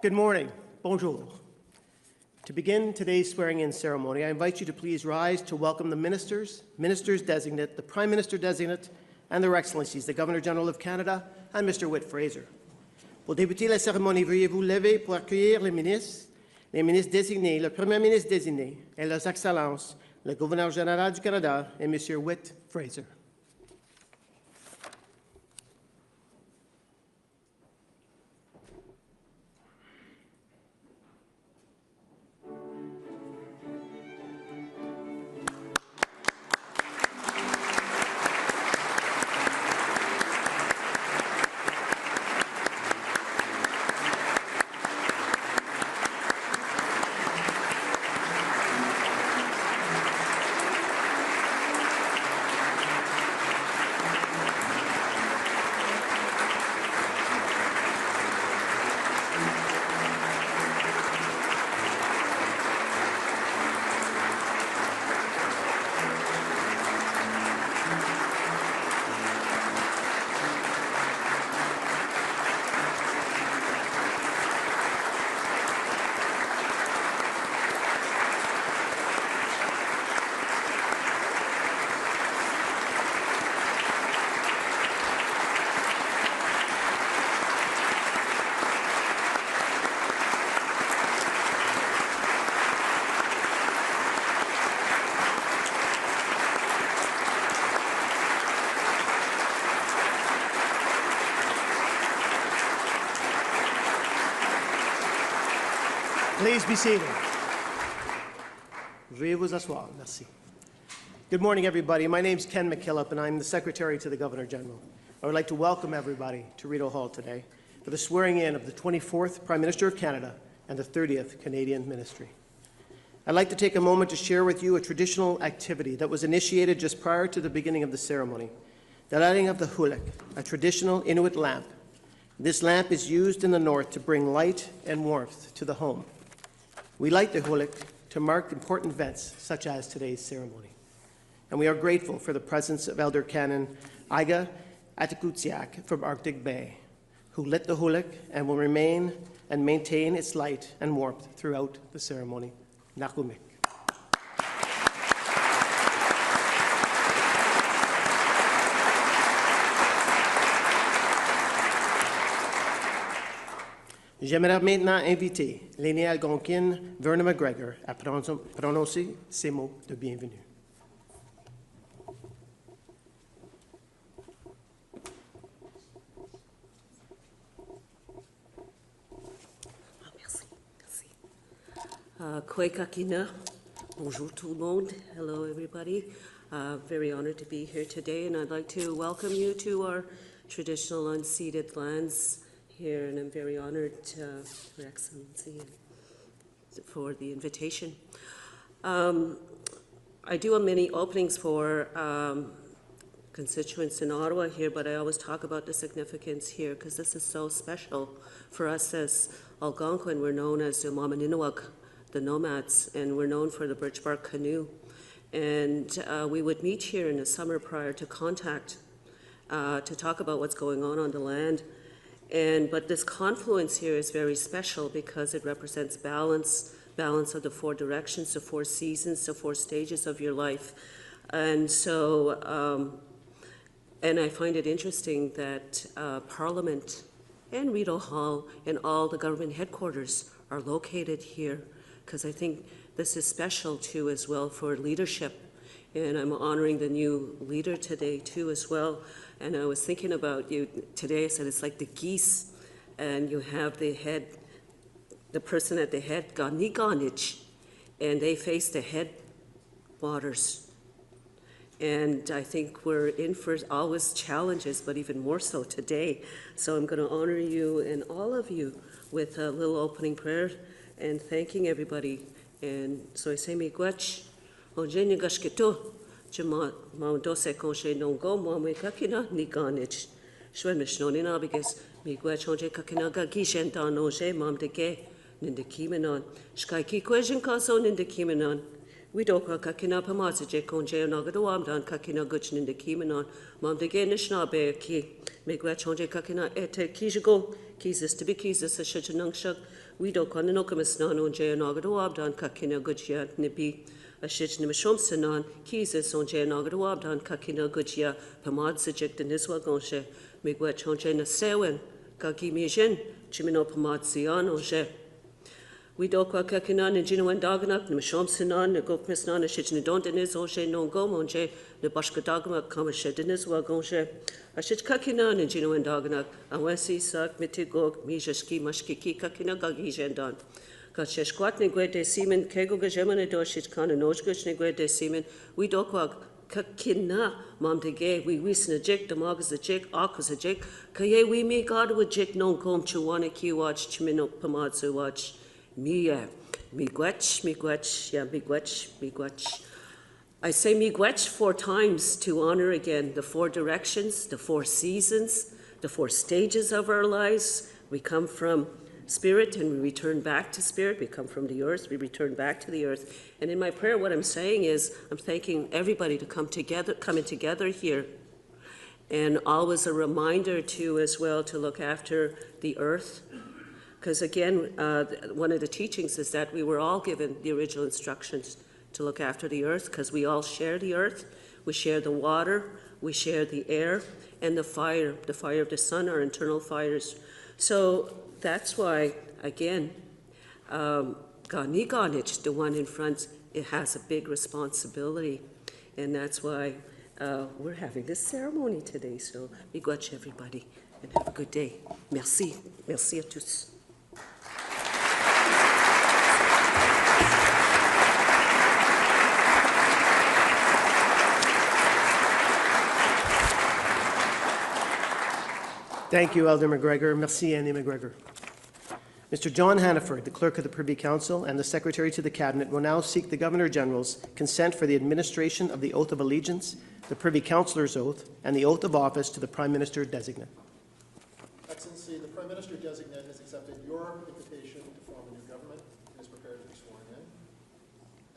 Good morning. Bonjour. To begin today's swearing-in ceremony, I invite you to please rise to welcome the ministers, ministers-designate, the Prime Minister-designate, and their Excellencies, the Governor-General of Canada, and Mr. Whit Fraser. Pour débuter la cérémonie, veuillez vous lever pour accueillir les ministres désignés, le Premier ministre désigné, et leurs Excellences, le Gouverneur-Général du Canada et Mr. Whit Fraser. Please be seated. Veuillez vous asseoir. Merci. Good morning, everybody. My name is Ken McKillop, and I'm the Secretary to the Governor-General. I would like to welcome everybody to Rideau Hall today for the swearing-in of the 24th Prime Minister of Canada and the 30th Canadian Ministry. I'd like to take a moment to share with you a traditional activity that was initiated just prior to the beginning of the ceremony, the lighting of the hulik, a traditional Inuit lamp. This lamp is used in the north to bring light and warmth to the home. We light the hulik to mark important events such as today's ceremony. And we are grateful for the presence of Elder Canon Iga Atikutsiak from Arctic Bay, who lit the hulik and will remain and maintain its light and warmth throughout the ceremony. Nakumik. J'aimerais maintenant inviter l'aîné algonquin Verna McGregor à prononcer ces mots de bienvenue. Merci. Kwe kakina. Bonjour tout le monde. Hello, everybody. Very honored to be here today, and I'd like to welcome you to our traditional unceded lands here, and I'm very honored, Your Excellency, for the invitation. I do many openings for constituents in Ottawa here, but I always talk about the significance here because this is so special for us as Algonquin. We're known as the Mamaninawak, the nomads, and we're known for the birch bark canoe. And we would meet here in the summer prior to contact to talk about what's going on the land. But this confluence here is very special because it represents balance of the four directions, the four seasons, the four stages of your life. And so, and I find it interesting that Parliament and Rideau Hall and all the government headquarters are located here, because I think this is special too as well for leadership. And I'm honoring the new leader today too as well. And I was thinking about you today. I said it's like the geese, and you have the head, the person at the head, Ganiganich, and they face the head waters. And I think we're in for always challenges, but even more so today. So I'm going to honor you and all of you with a little opening prayer and thanking everybody. And so I say, miigwech, onjeni gashkito. Maundose conche non go mame kakina ni ganich. Shwen mishnonina because mi gwachonje kakina gagishen danoje mam de ge ninde kimenon. Shkai ki question kaso ninde kimenon. We don't go kakina pamaz je konje na gadawam dan kakina guchin in the kimanon. Mom de genish na be ki make wet chonje kakina ete kijigo kizis to be kizis a shichanungshak. We don't go no kamis nan on je na gadawam dan kakina gujia nibi a shichin mishomsanon kizis on je na gadawam dan kakina gujia pamaz seject in his wagonshe. Make wet chonje na sewen kaki mijin chimino pamaz sian on je. We don't go kakinan and Gino and Daganak, the Mishomsinan, the Gokmisnan, the Shitchin don't in his Oje, no Gomonje, the Bashka Dagama, Kamashed in his Wagonje. I should kakinan and Gino and Daganak, and Wessi Sak, Mitigog, Mijaski, Mashkiki, Kakina Gagijendan. Kacheshquat negwe de Seaman, Kego Gajeman, Doshit Khan, and Ojgush negwe de Seaman. We don't go kakina, Mam de Gay, we wissen a jig, the Mogas a jig, Akas a jig. Kaye, we me God with jig, no comb, Chuana, Ki watch, Chimino, Pamadzu watch. Miigwech. I say miigwech 4 times to honor again the 4 directions, the 4 seasons, the 4 stages of our lives. We come from spirit and we return back to spirit. We come from the earth, we return back to the earth. And in my prayer, what I'm saying is, I'm thanking everybody to coming together here. And always a reminder to as well to look after the earth. Because again, one of the teachings is that we were all given the original instructions to look after the earth, because we all share the earth, we share the water, we share the air, and the fire of the sun, our internal fires. So that's why, again, Ganiganich, the one in front, it has a big responsibility. And that's why we're having this ceremony today. So, miigwech everybody, and have a good day. Merci. Merci à tous. Thank you, Elder McGregor. Merci, Annie McGregor. Mr. John Hannaford, the Clerk of the Privy Council and the Secretary to the Cabinet, will now seek the Governor-General's consent for the administration of the Oath of Allegiance, the Privy Councillor's Oath, and the Oath of Office to the Prime Minister-Designate. Excellency, the Prime Minister-Designate has accepted your invitation to form a new government and is prepared to be sworn in.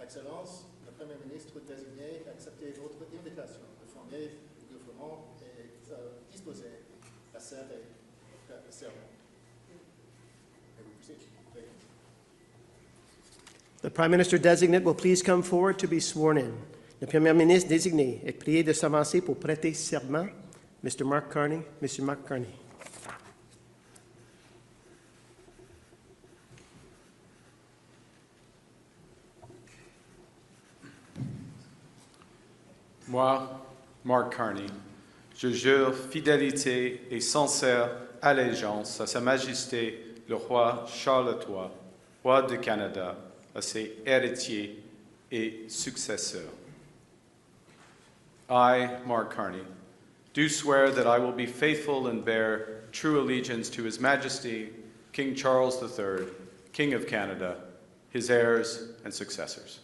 Excellence, le Premier Ministre-Désigné a accepté votre invitation de former le gouvernement et est disposé à servir le serment. The Prime Minister-Designate will please come forward to be sworn in. Le Premier Ministre désigné est prié de s'avancer pour prêter serment. Mr. Mark Carney. Mr. Mark Carney. Moi, Mark Carney, je jure fidélité et sincère allégeance à Sa Majesté le roi Charles III, roi du Canada, à ses héritiers et successeurs. I, Mark Carney, do swear that I will be faithful and bear true allegiance to His Majesty, King Charles III, King of Canada, his heirs and successors.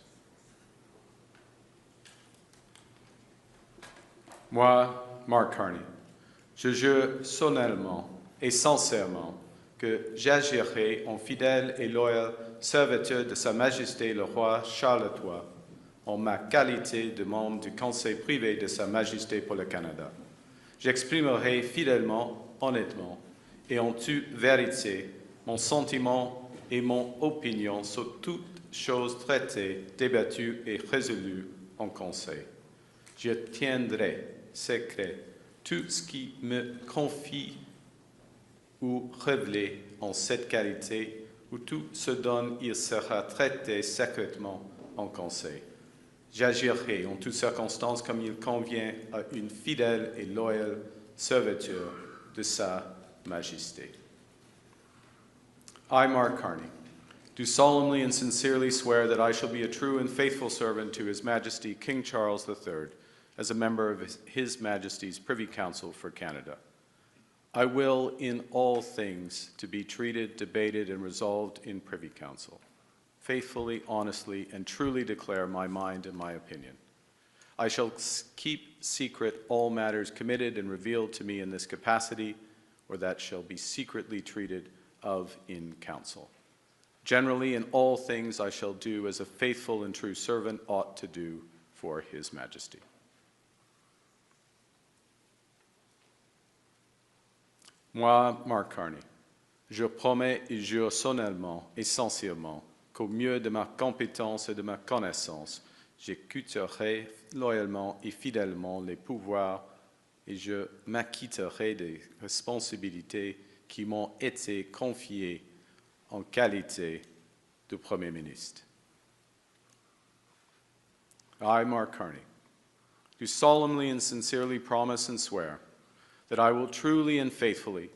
Moi, Mark Carney, je jure solennellement et sincèrement que j'agirai en fidèle et loyal serviteur de Sa Majesté le roi Charles III, en ma qualité de membre du Conseil privé de Sa Majesté pour le Canada. J'exprimerai fidèlement, honnêtement et en toute vérité mon sentiment et mon opinion sur toutes choses traitées, débattues et résolues en Conseil. Je tiendrai secret tout ce qui me confie ou révélé en cette qualité, où tout ce dont il sera traité secrètement en Conseil. J'agirai en toutes circonstances comme il convient à une fidèle et loyale serviteur de Sa Majesté. I, Mark Carney, do solemnly and sincerely swear that I shall be a true and faithful servant to His Majesty King Charles III as a member of His Majesty's Privy Council for Canada. I will, in all things, to be treated, debated, and resolved in Privy Council, faithfully, honestly, and truly declare my mind and my opinion. I shall keep secret all matters committed and revealed to me in this capacity, or that shall be secretly treated of in Council. Generally, in all things I shall do as a faithful and true servant ought to do for His Majesty. Moi, Mark Carney, je promets et jure solennellement et sincèrement qu'au mieux de ma compétence et de ma connaissance, j'écouterai loyalement et fidèlement les pouvoirs et je m'acquitterai des responsabilités qui m'ont été confiées en qualité de Premier ministre. I, Mark Carney, do solemnly and sincerely promise and swear that I will truly and faithfully,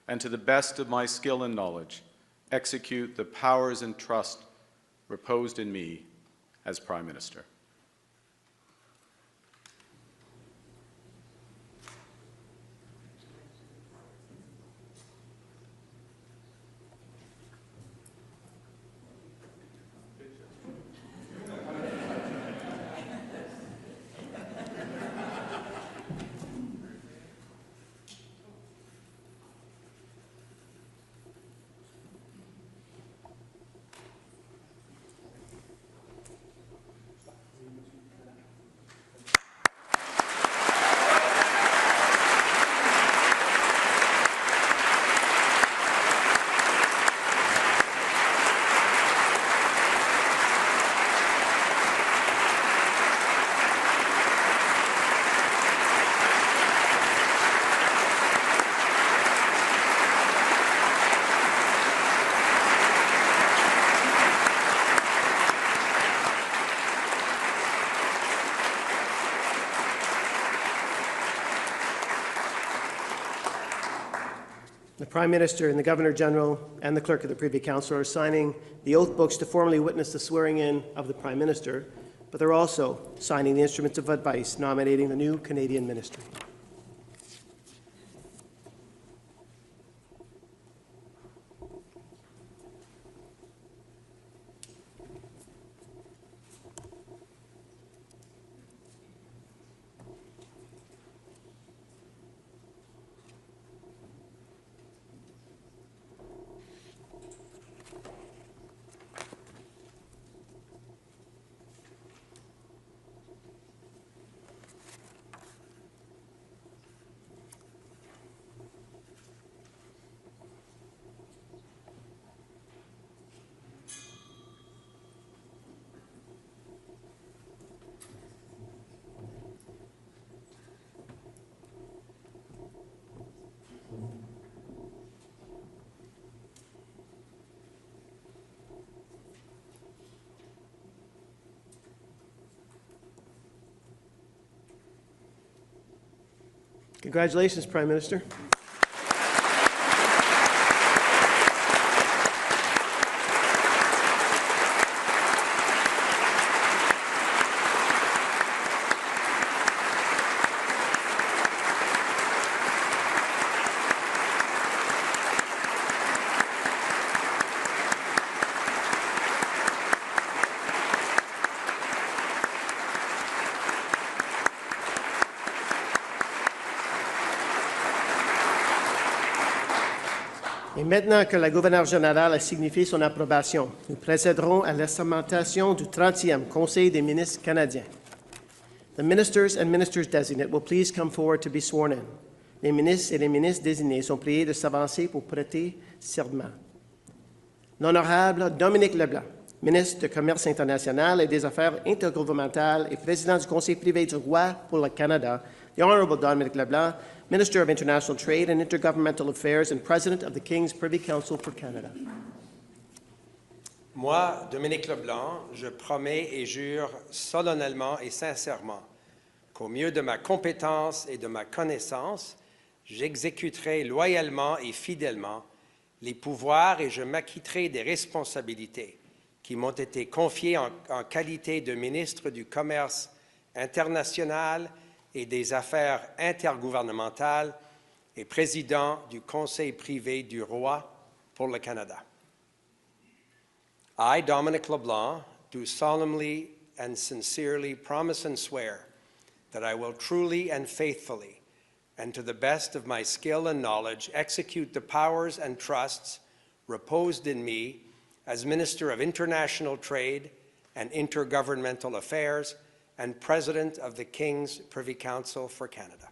and to the best of my skill and knowledge, execute the powers and trust reposed in me as Prime Minister. The Prime Minister and the Governor-General and the Clerk of the Privy Council are signing the oath books to formally witness the swearing-in of the Prime Minister, but they're also signing the instruments of advice nominating the new Canadian ministry. Congratulations, Prime Minister. Et maintenant que la gouverneure générale a signifié son approbation, nous procéderons à l'assermentation du 30e Conseil des ministres canadiens. The ministers and ministers designate will please come forward to be sworn in. Les ministres et les ministres désignés sont priés de s'avancer pour prêter serment. L'honorable Dominique Leblanc, ministre du Commerce international et des Affaires intergouvernementales et président du Conseil privé du roi pour le Canada, the Honourable Dominique Leblanc, Minister of International Trade and Intergovernmental Affairs and President of the King's Privy Council for Canada. Moi, Dominique Leblanc, je promets et jure solennellement et sincèrement qu'au mieux de ma compétence et de ma connaissance, j'exécuterai loyalement et fidèlement les pouvoirs et je m'acquitterai des responsabilités qui m'ont été confiées en qualité de ministre du Commerce international et des Affaires intergouvernementales et président du Conseil privé du roi pour le Canada. I, Dominic LeBlanc, do solemnly and sincerely promise and swear that I will truly and faithfully, and to the best of my skill and knowledge, execute the powers and trusts reposed in me as Minister of International Trade and Intergovernmental Affairs and President of the King's Privy Council for Canada.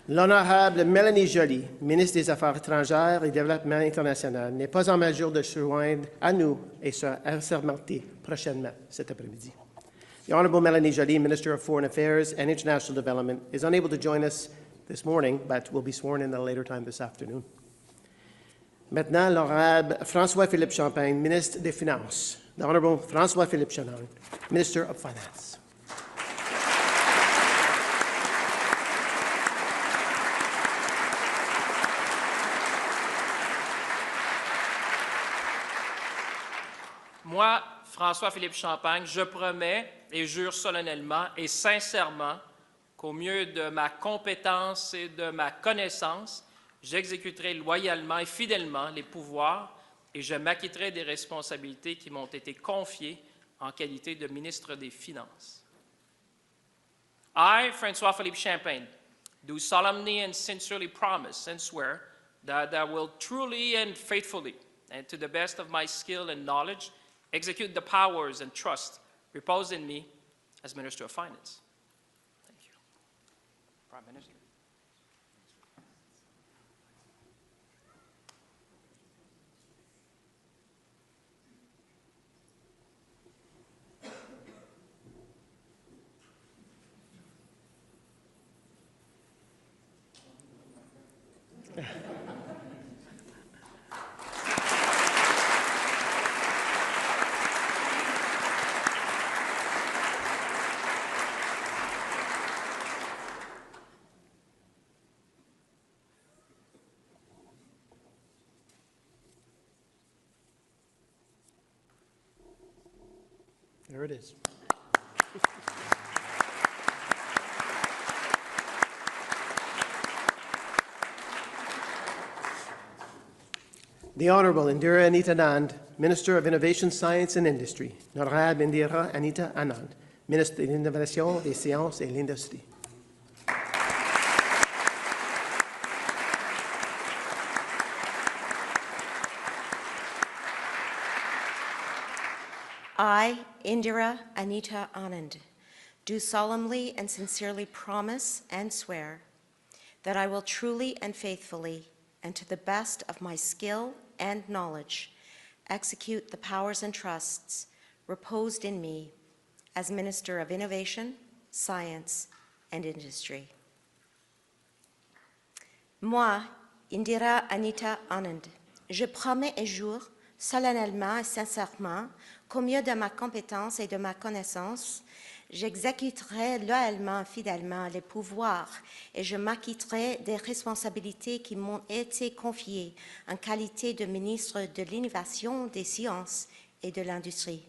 L'honorable Mélanie Joly, ministre des Affaires étrangères et du Développement international, n'est pas en mesure de se joindre à nous et sera assermentée prochainement cet après-midi. The Honorable Mélanie Joly, Minister of Foreign Affairs and International Development, is unable to join us this morning, but will be sworn in at a later time this afternoon. Maintenant, l'honorable François-Philippe Champagne, ministre des Finances. The Honorable François-Philippe Champagne, Minister of Finance. Moi, François-Philippe Champagne, je promets et jure solennellement et sincèrement qu'au mieux de ma compétence et de ma connaissance, j'exécuterai loyalement et fidèlement les pouvoirs et je m'acquitterai des responsabilités qui m'ont été confiées en qualité de ministre des Finances. I, François-Philippe Champagne, do solemnly and sincerely promise and swear that I will truly and faithfully, and to the best of my skill and knowledge, execute the powers and trust reposed in me as Minister of Finance. Thank you. Prime Minister. There it is. The Honorable Indira Anita Anand, Minister of Innovation, Science and Industry. Honorable Indira Anita Anand, Ministre de l'Innovation, des Sciences et l'Industrie. I, Indira Anita Anand, do solemnly and sincerely promise and swear that I will truly and faithfully, and to the best of my skill and knowledge, execute the powers and trusts reposed in me as Minister of Innovation, Science and Industry. Moi, Indira Anita Anand, je promets et jure solennellement et sincèrement qu'au mieux de ma compétence et de ma connaissance, j'exécuterai loyalement et fidèlement les pouvoirs et je m'acquitterai des responsabilités qui m'ont été confiées en qualité de ministre de l'Innovation, des Sciences et de l'Industrie.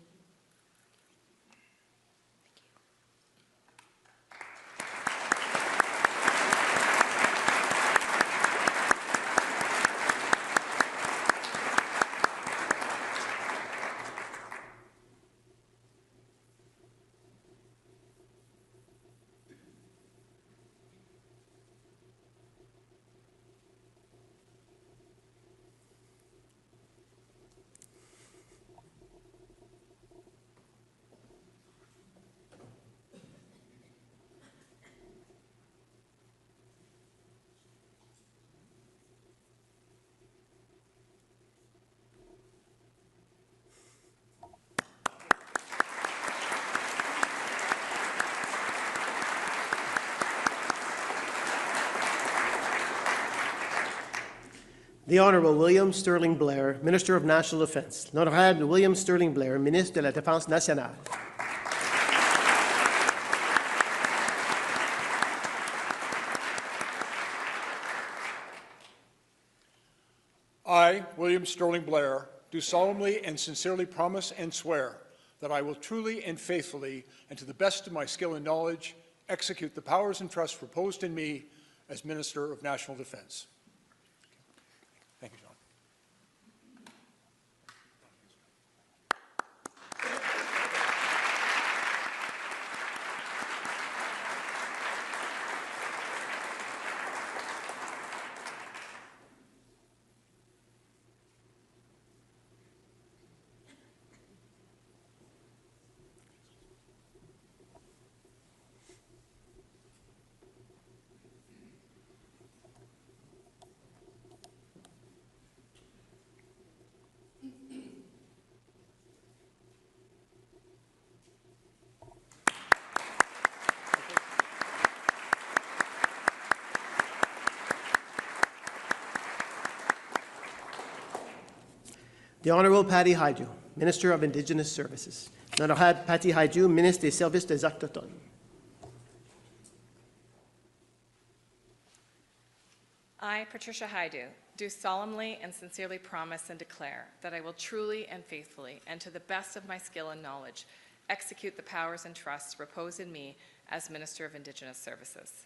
The Honourable William Sterling Blair, Minister of National Defence. L'Honourable William Sterling Blair, Ministre de la Défense nationale. I, William Sterling Blair, do solemnly and sincerely promise and swear that I will truly and faithfully, and to the best of my skill and knowledge, execute the powers and trusts reposed in me as Minister of National Defence. Thank you, John. The Honourable Patty Hajdu, Minister of Indigenous Services. L'Honourable Patty Hajdu, Ministre des Services des Autochtones. I, Patricia Hajdu, do solemnly and sincerely promise and declare that I will truly and faithfully, and to the best of my skill and knowledge, execute the powers and trusts reposed in me as Minister of Indigenous Services.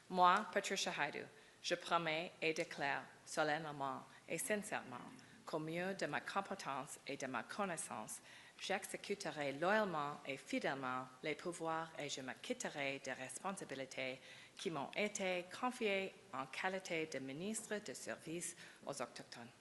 Moi, Patricia Hajdu, je promets et déclare solennellement et sincèrement qu'au mieux de ma compétence et de ma connaissance, j'exécuterai loyalement et fidèlement les pouvoirs et je m'acquitterai des responsabilités qui m'ont été confiées en qualité de ministre de service aux Autochtones.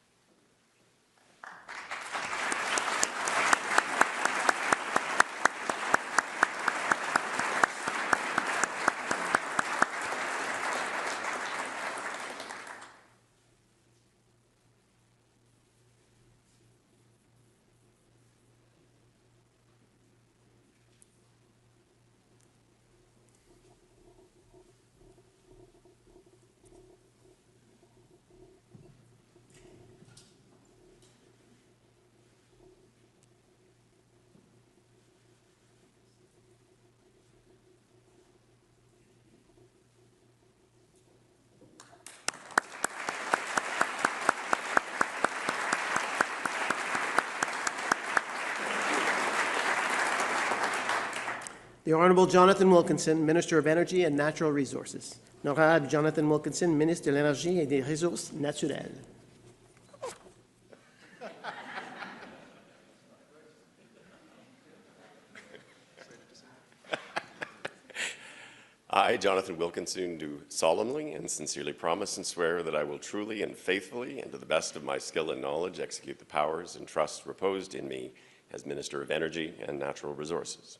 The Honourable Jonathan Wilkinson, Minister of Energy and Natural Resources. L'Honourable Jonathan Wilkinson, Ministre de l'Énergie et des Ressources naturelles. I, Jonathan Wilkinson, do solemnly and sincerely promise and swear that I will truly and faithfully, and to the best of my skill and knowledge, execute the powers and trusts reposed in me as Minister of Energy and Natural Resources.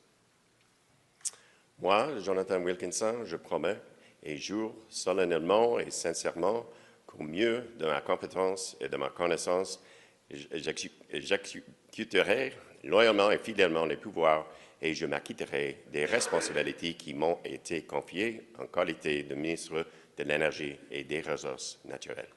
Moi, Jonathan Wilkinson, je promets et jure solennellement et sincèrement qu'au mieux de ma compétence et de ma connaissance, j'exécuterai loyalement et fidèlement les pouvoirs et je m'acquitterai des responsabilités qui m'ont été confiées en qualité de ministre de l'Énergie et des Ressources naturelles.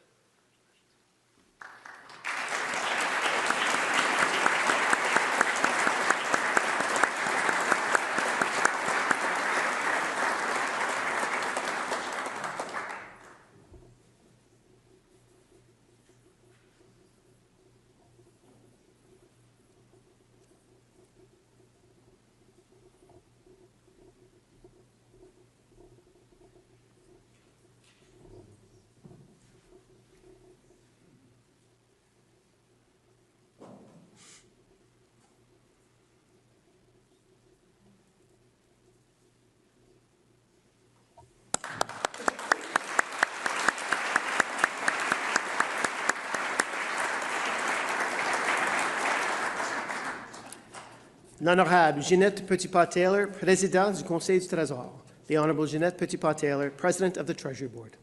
L'Honourable Ginette Petitpas-Taylor, Président du Conseil du Trésor. The Honourable Ginette Petitpas-Taylor, President of the Treasury Board.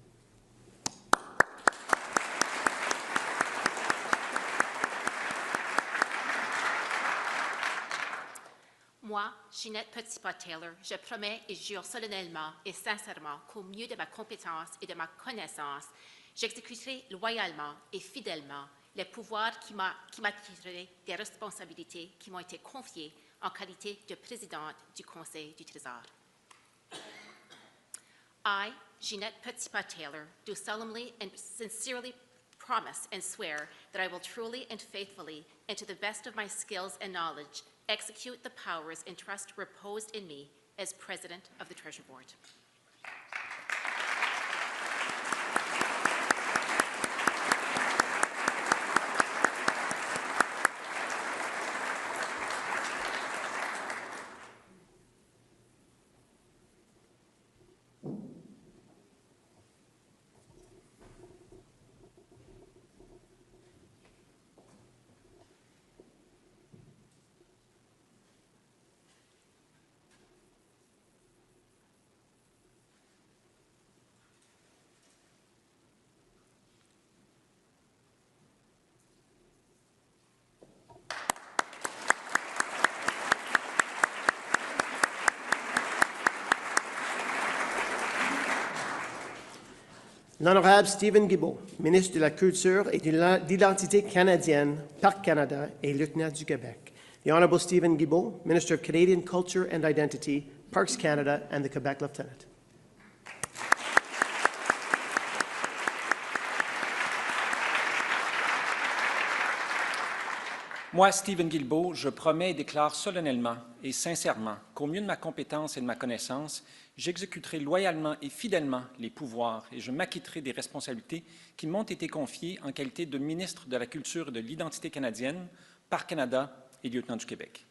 Moi, Ginette Petitpas-Taylor, je promets et jure solennellement et sincèrement qu'au mieux de ma compétence et de ma connaissance, J'exécuterai loyalement et fidèlement les pouvoirs qui m'attireraient des responsabilités qui m'ont été confiées en qualité de présidente du Conseil du Trésor. I, Jeanette Petitpas-Taylor, do solemnly and sincerely promise and swear that I will truly and faithfully, and to the best of my skills and knowledge, execute the powers and trust reposed in me as President of the Treasury Board. L'Honorable Stephen Guilbeault, ministre de la Culture et de l'Identité canadienne, Parc Canada et lieutenant du Québec. The Honorable Stephen Guilbeault, Minister of Canadian Culture and Identity, Parks Canada and the Quebec Lieutenant. Moi, Stephen Guilbeault, je promets et déclare solennellement et sincèrement qu'au mieux de ma compétence et de ma connaissance, j'exécuterai loyalement et fidèlement les pouvoirs et je m'acquitterai des responsabilités qui m'ont été confiées en qualité de ministre de la Culture et de l'Identité canadienne, Parc Canada et lieutenant du Québec.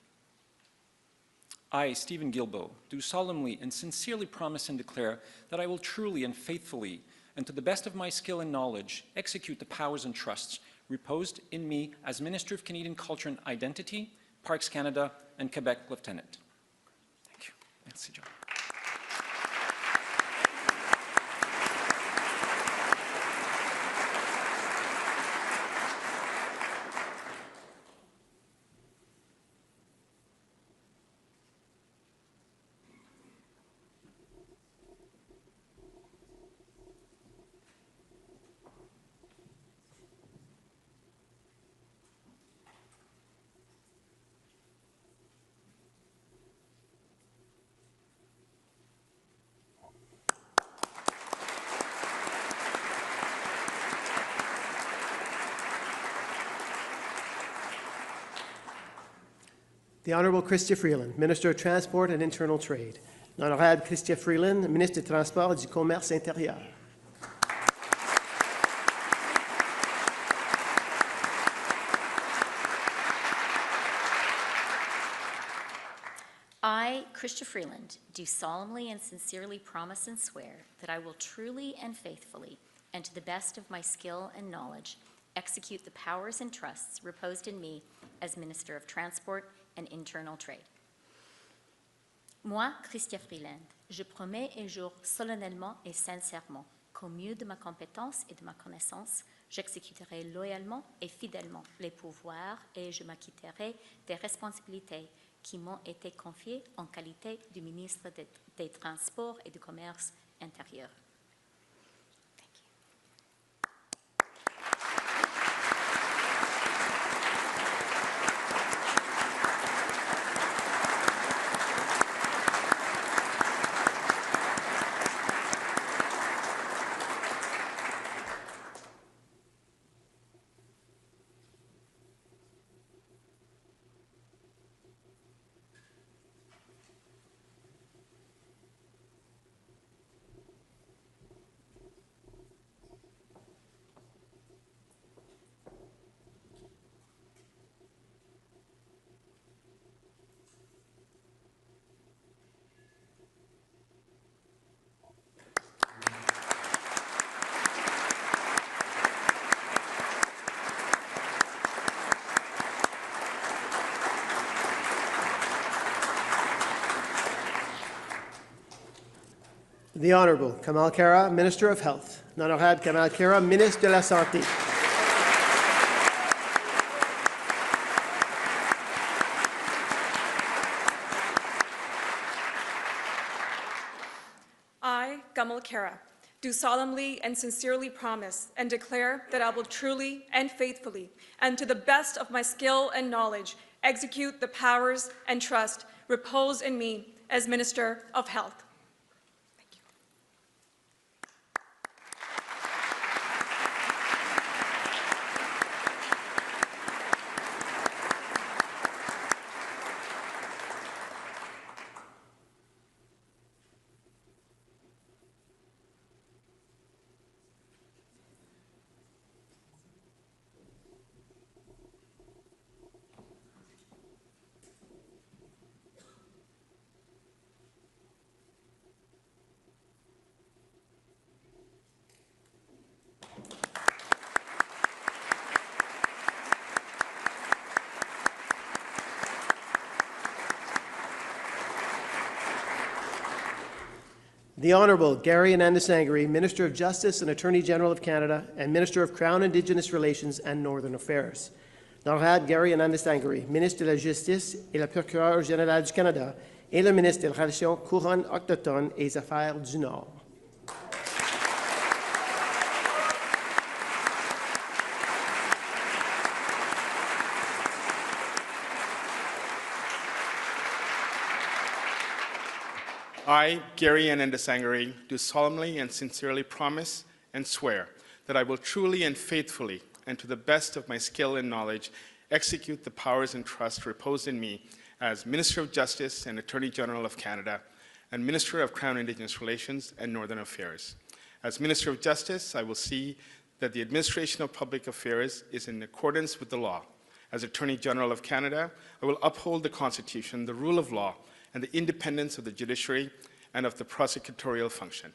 I, Stephen Guilbeault, do solemnly and sincerely promise and declare that I will truly and faithfully, and to the best of my skill and knowledge, execute the powers and trusts reposed in me as Minister of Canadian Culture and Identity, Parks Canada, and Quebec Lieutenant. Thank you. Merci, John. The Honourable Chrystia Freeland, Minister of Transport and Internal Trade. L'Honorable Chrystia Freeland, Ministre des Transports et du Commerce intérieur. I, Chrystia Freeland, do solemnly and sincerely promise and swear that I will truly and faithfully, and to the best of my skill and knowledge, execute the powers and trusts reposed in me as Minister of Transport and Internal Trade. Moi, Chrystia Freeland, je promets et jure solennellement et sincèrement qu'au mieux de ma compétence et de ma connaissance, j'exécuterai loyalement et fidèlement les pouvoirs et je m'acquitterai des responsabilités qui m'ont été confiées en qualité de ministre des Transports et du Commerce intérieur. The Honourable Kamal Khera, Minister of Health. L'Honorable Kamal Khera, Ministre de la Santé. I, Kamal Khera, do solemnly and sincerely promise and declare that I will truly and faithfully, and to the best of my skill and knowledge, execute the powers and trust reposed in me as Minister of Health. The Honourable Gary Anandasangri, Minister of Justice and Attorney General of Canada and Minister of Crown Indigenous Relations and Northern Affairs. L'Honorable Gary Anandasangri, Ministre de la Justice et le Procureur général du Canada et le Ministre des Relations couronnes autochtones et des Affaires du Nord. I, Gary Anandasangri, do solemnly and sincerely promise and swear that I will truly and faithfully, and to the best of my skill and knowledge, execute the powers and trust reposed in me as Minister of Justice and Attorney General of Canada and Minister of Crown Indigenous Relations and Northern Affairs. As Minister of Justice, I will see that the administration of public affairs is in accordance with the law. As Attorney General of Canada, I will uphold the Constitution, the rule of law, and the independence of the judiciary and of the prosecutorial function.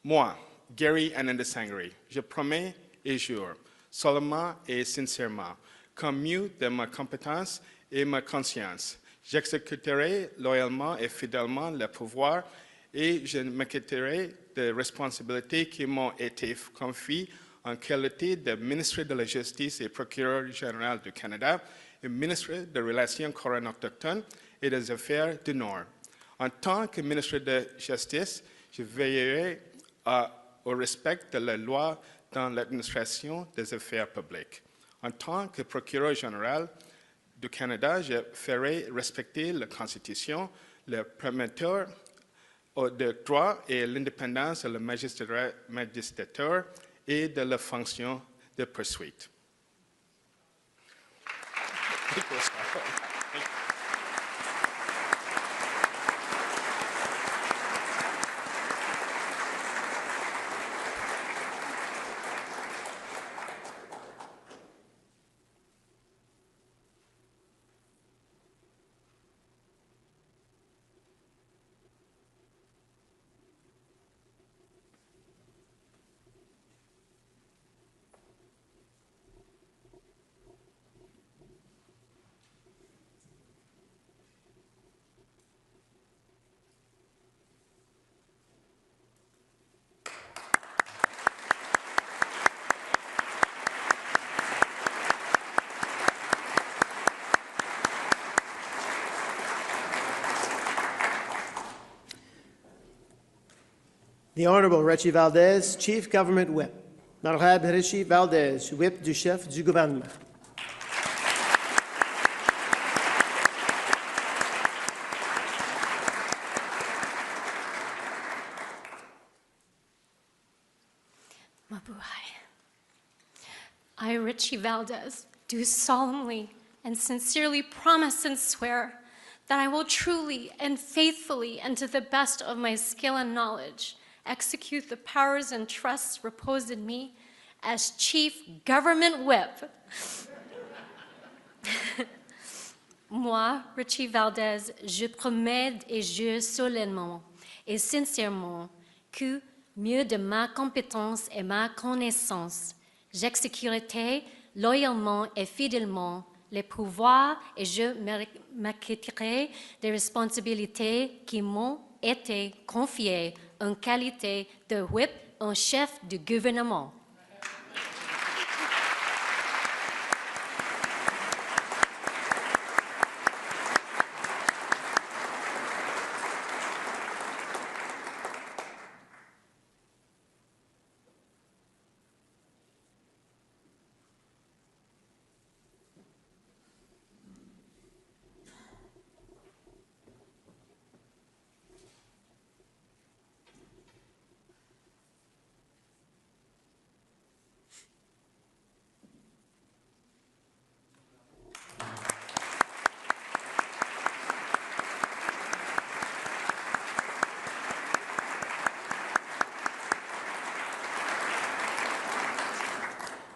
Moi, Gary Anandasangri, je promets et jure, solemnement et sincèrement, comme mieux de ma compétence et ma conscience, j'exécuterai loyalement et fidèlement le pouvoir et je m'acquitterai des responsabilités qui m'ont été confiées en qualité de ministre de la Justice et procureur général du Canada et ministre des Relations couronnes autochtones et des Affaires du Nord. En tant que ministre de Justice, je veillerai au respect de la loi dans l'administration des affaires publiques. En tant que procureur général du Canada, je ferai respecter la Constitution, le prometteur de droit et l'indépendance de la magistrature et de la fonction de poursuite. The Honourable Richie Valdez, Chief Government Whip. L'Honorable Richie Valdez, Whip du chef du gouvernement. Mabuhay. I, Richie Valdez, do solemnly and sincerely promise and swear that I will truly and faithfully and to the best of my skill and knowledge execute the powers and trusts reposed in me as Chief Government Whip. Moi, Richie Valdez, je promets et jure solennellement et sincèrement que, mieux de ma compétence et ma connaissance, j'exécuterai loyalement et fidèlement les pouvoirs et je m'acquitterai des responsabilités qui m'ont été confiées en qualité de whip en chef du gouvernement.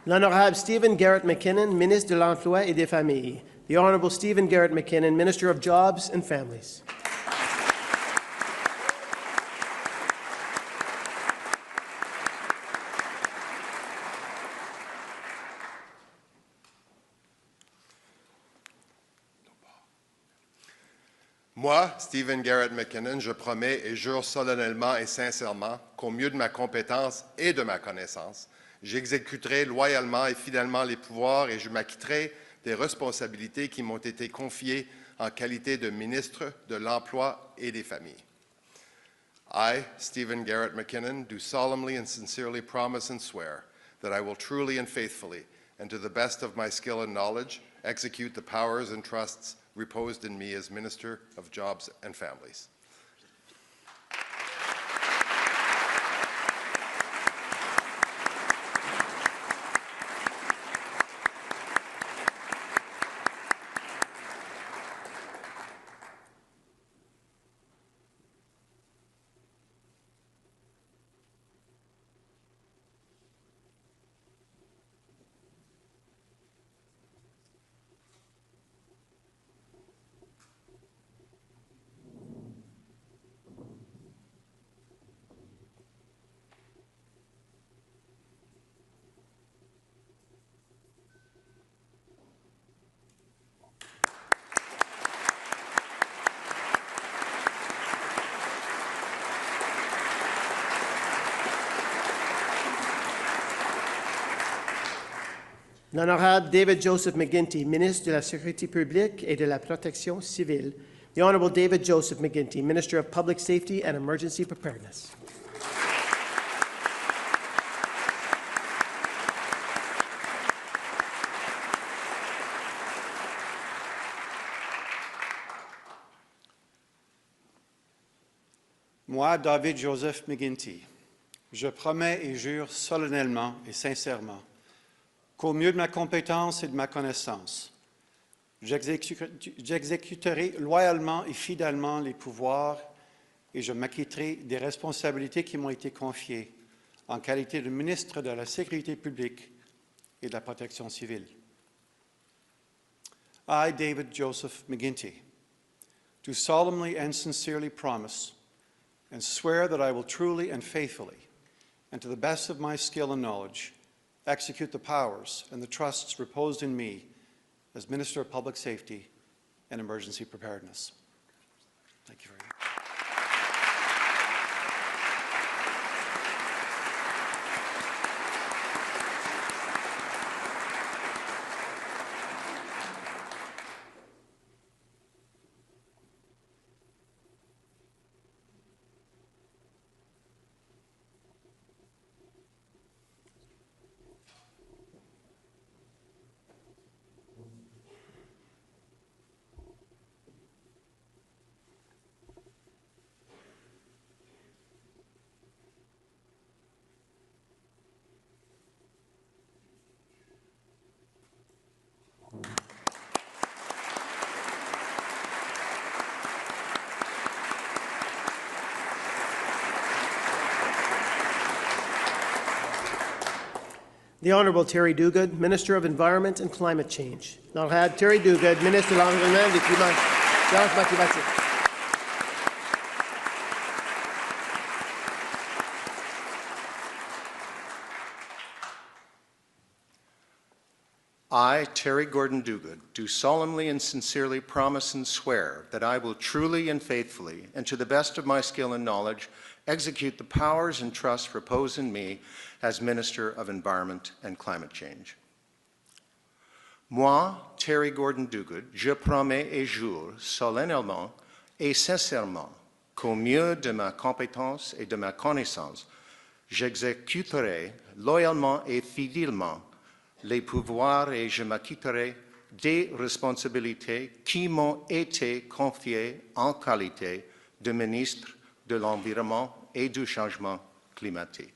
L'Honorable Stephen Garrett McKinnon, Ministre de l'Emploi et des Familles. The Honorable Stephen Garrett McKinnon, Minister of Jobs and Families. Moi, Stephen Garrett McKinnon, je promets et jure solennellement et sincèrement qu'au mieux de ma compétence et de ma connaissance, j'exécuterai loyalement et fidèlement les pouvoirs et je m'acquitterai des responsabilités qui m'ont été confiées en qualité de ministre de l'Emploi et des Familles. I, Stephen Garrett McKinnon, do solemnly and sincerely promise and swear that I will truly and faithfully, and to the best of my skill and knowledge, execute the powers and trusts reposed in me as Minister of Jobs and Families. L'Honorable David Joseph McGuinty, Ministre de la Sécurité publique et de la Protection civile. The Honorable David Joseph McGuinty, Minister of Public Safety and Emergency Preparedness. Moi, David Joseph McGuinty, je promets et jure solennellement et sincèrement qu'au mieux de ma compétence et de ma connaissance, j'exécuterai loyalement et fidèlement les pouvoirs et je m'acquitterai des responsabilités qui m'ont été confiées en qualité de ministre de la Sécurité publique et de la Protection civile. I, David Joseph McGuinty, do solemnly and sincerely promise and swear that I will truly and faithfully, and to the best of my skill and knowledge, execute the powers and the trusts reposed in me as Minister of Public Safety and Emergency Preparedness. Thank you very much. The Honourable Terry Duguid, Minister of Environment and Climate Change. L'Honorable Terry Duguid, Ministre de l'Environnement et du Changement climatique. I, Terry Gordon Duguid, do solemnly and sincerely promise and swear that I will truly and faithfully, and to the best of my skill and knowledge, execute the powers and trusts reposed in me as Minister of Environment and Climate Change. Moi, Terry Gordon Duguid, je promets et jure solennellement et sincèrement qu'au mieux de ma compétence et de ma connaissance, j'exécuterai loyalement et fidèlement les pouvoirs et je m'acquitterai des responsabilités qui m'ont été confiées en qualité de ministre de l'Environnement et du Changement climatique.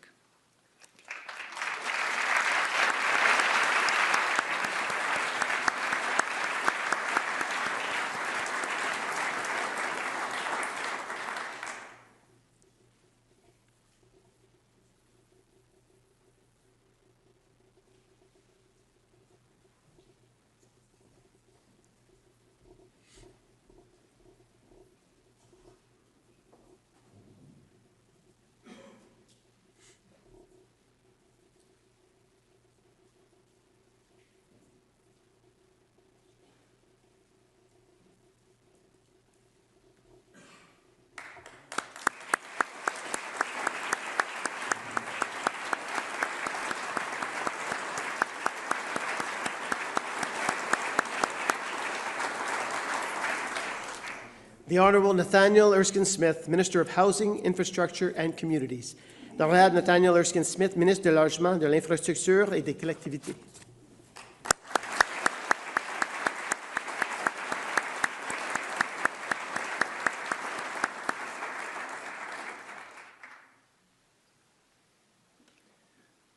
The Honourable Nathaniel Erskine Smith, Minister of Housing, Infrastructure and Communities. L'Honorable Nathaniel Erskine Smith, Ministre du Logement, de l'Infrastructure et des Collectivités.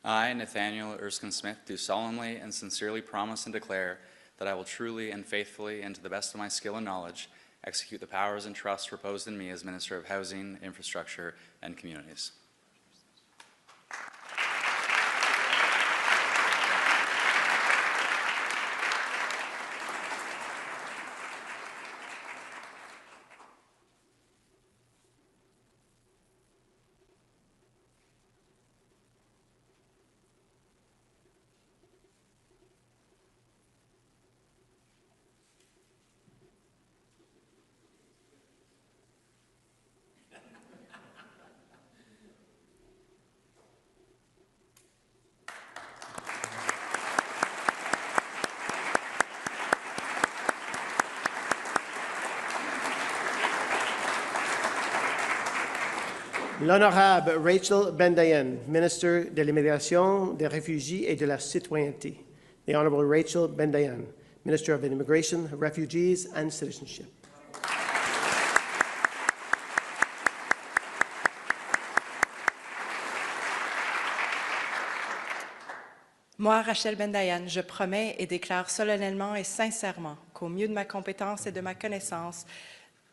I, Nathaniel Erskine Smith, do solemnly and sincerely promise and declare that I will truly and faithfully, and to the best of my skill and knowledge, execute the powers and trusts reposed in me as Minister of Housing, Infrastructure, and Communities. L'Honorable Rachel Bendayen, Minister de l'Immigration, des Réfugiés et de la Citoyenneté. The Honourable Rachel Bendayen, Minister of Immigration, Refugees and Citizenship. Moi, Rachel Bendayan, je promets et déclare solennellement et sincèrement qu'au mieux de ma compétence et de ma connaissance,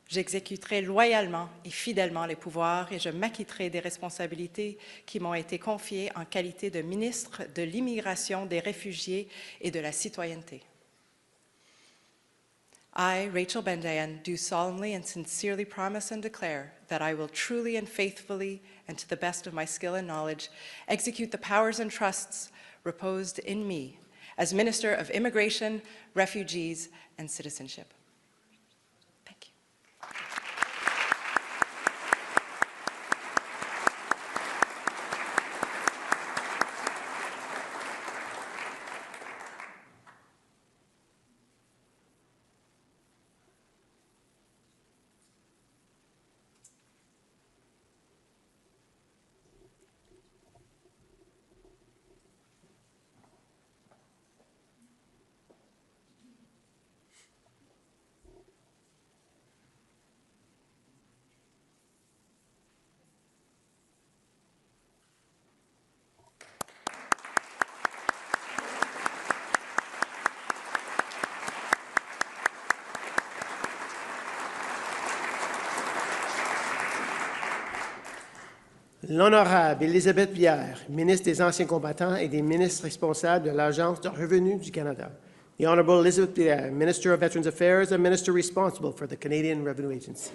j'exécuterai loyalement et fidèlement les pouvoirs et je m'acquitterai des responsabilités qui m'ont été confiées en qualité de ministre de l'Immigration, des Réfugiés et de la Citoyenneté. I, Rachel Bendayan, do solemnly and sincerely promise and declare that I will truly and faithfully, and to the best of my skill and knowledge, execute the powers and trusts reposed in me as Minister of Immigration, Refugees, and Citizenship. L'Honorable Elisabeth Brière, Ministre des Anciens combattants et des ministres responsables de l'Agence de revenus du Canada. The Honourable Elizabeth Brière, Minister of Veterans Affairs and Minister responsible for the Canadian Revenue Agency.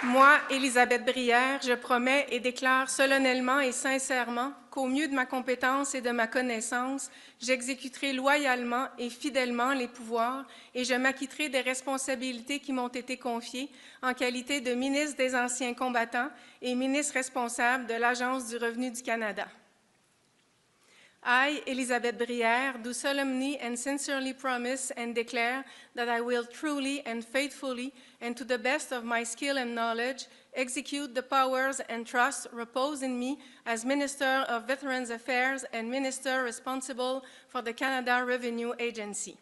Moi, Élisabeth Brière, je promets et déclare solennellement et sincèrement qu'au mieux de ma compétence et de ma connaissance, j'exécuterai loyalement et fidèlement les pouvoirs et je m'acquitterai des responsabilités qui m'ont été confiées en qualité de ministre des Anciens combattants et ministre responsable de l'Agence du revenu du Canada. I, Elisabeth Brière, do solemnly and sincerely promise and declare that I will truly and faithfully, and to the best of my skill and knowledge, execute the powers and trusts reposed in me as Minister of Veterans Affairs and Minister responsible for the Canada Revenue Agency.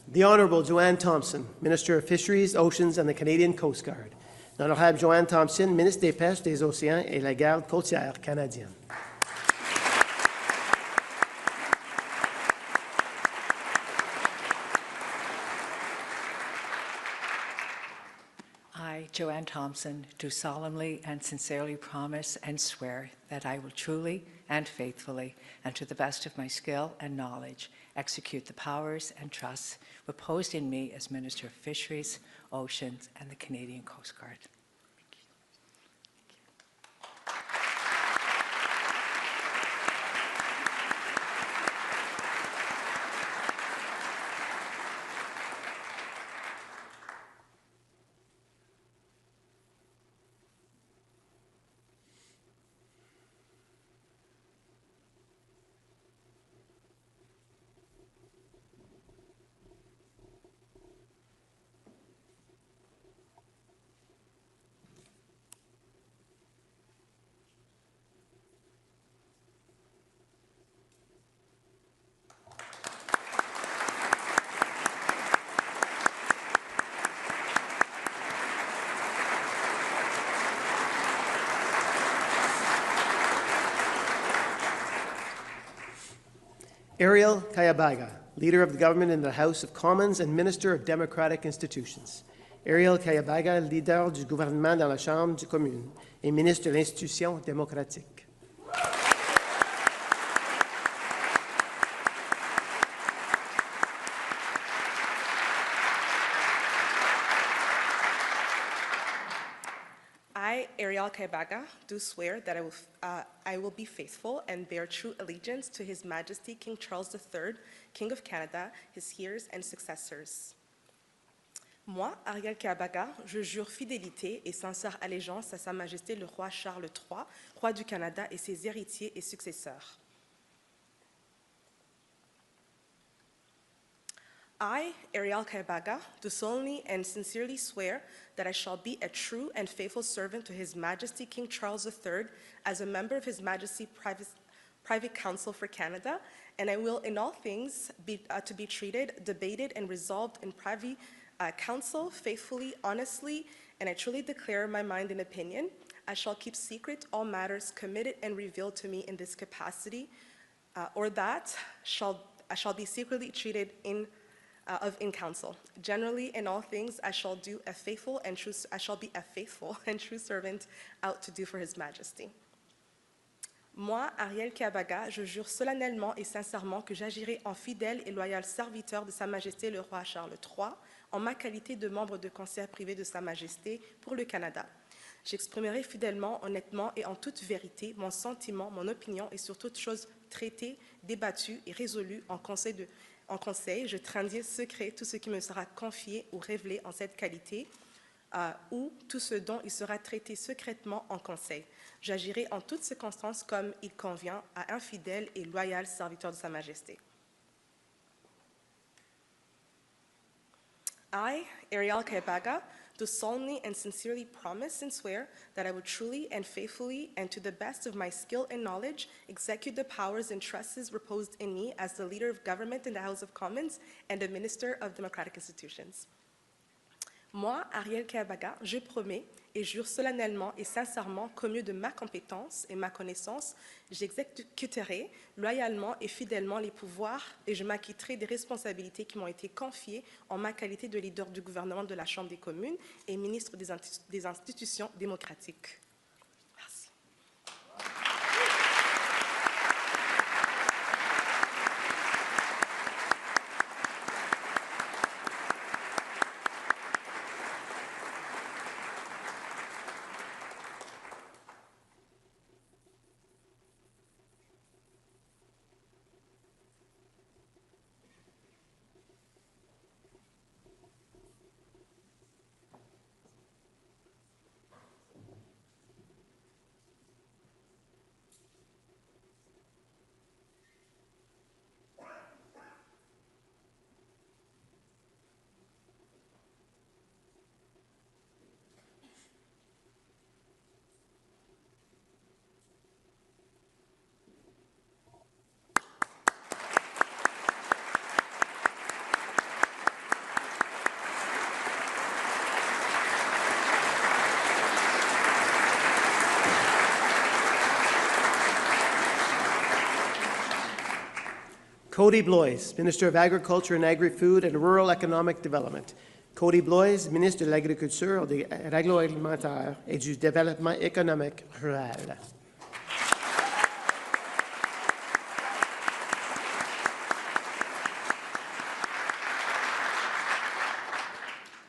The Honourable Joanne Thompson, Minister of Fisheries, Oceans and the Canadian Coast Guard. L'honorable Joanne Thompson, ministre des Pêches, des Océans et la Garde côtière canadienne. I, Joanne Thompson, do solemnly and sincerely promise and swear that I will truly and faithfully, and to the best of my skill and knowledge, execute the powers and trusts reposed in me as Minister of Fisheries, Oceans, and the Canadian Coast Guard. Ariel Kayabaga, Leader of the Government in the House of Commons and Minister of Democratic Institutions. Ariel Kayabaga, Leader du gouvernement dans la Chambre des communes et Ministre de l'Institution démocratique. I, Ariel Kayabaga, do swear that I will be faithful and bear true allegiance to His Majesty King Charles III, King of Canada, his heirs and successors. Moi, Ariel Kayabaga, je jure fidélité et sincère allégeance à Sa Majesté le roi Charles III, roi du Canada et ses héritiers et successeurs. I, Ariel Kayabaga, do solemnly and sincerely swear that I shall be a true and faithful servant to His Majesty King Charles III as a member of His Majesty's Private Council for Canada, and I will in all things be treated, debated, and resolved in private council faithfully, honestly, and I truly declare my mind and opinion. I shall keep secret all matters committed and revealed to me in this capacity, or that I shall be secretly treated in council. Generally, in all things, I shall be a faithful and true servant out to do for His Majesty. Moi, Ariel Kayabaga, je jure solennellement et sincèrement que j'agirai en fidèle et loyal serviteur de Sa Majesté le roi Charles III, en ma qualité de membre de conseil privé de Sa Majesté pour le Canada. J'exprimerai fidèlement, honnêtement et en toute vérité mon sentiment, mon opinion et sur toute chose traitée, débattue et résolue en conseil, je tiendrai secret tout ce qui me sera confié ou révélé en cette qualité, ou tout ce dont il sera traité secrètement en conseil. J'agirai en toutes circonstances comme il convient à un fidèle et loyal serviteur de Sa Majesté. I, Ariel Kayabaga, do solemnly and sincerely promise and swear that I will truly and faithfully and to the best of my skill and knowledge execute the powers and trusts reposed in me as the Leader of Government in the House of Commons and the Minister of Democratic Institutions. Moi, Ariel Kayabaga, je promets et jure solennellement et sincèrement qu'au mieux de ma compétence et ma connaissance, j'exécuterai loyalement et fidèlement les pouvoirs et je m'acquitterai des responsabilités qui m'ont été confiées en ma qualité de leader du gouvernement de la Chambre des communes et ministre des institutions démocratiques. Merci. Cody Blois, Minister of Agriculture and Agri-Food and Rural Economic Development. Cody Blois, Ministre de l'Agriculture, de l'agroalimentaire et du Développement économique rural.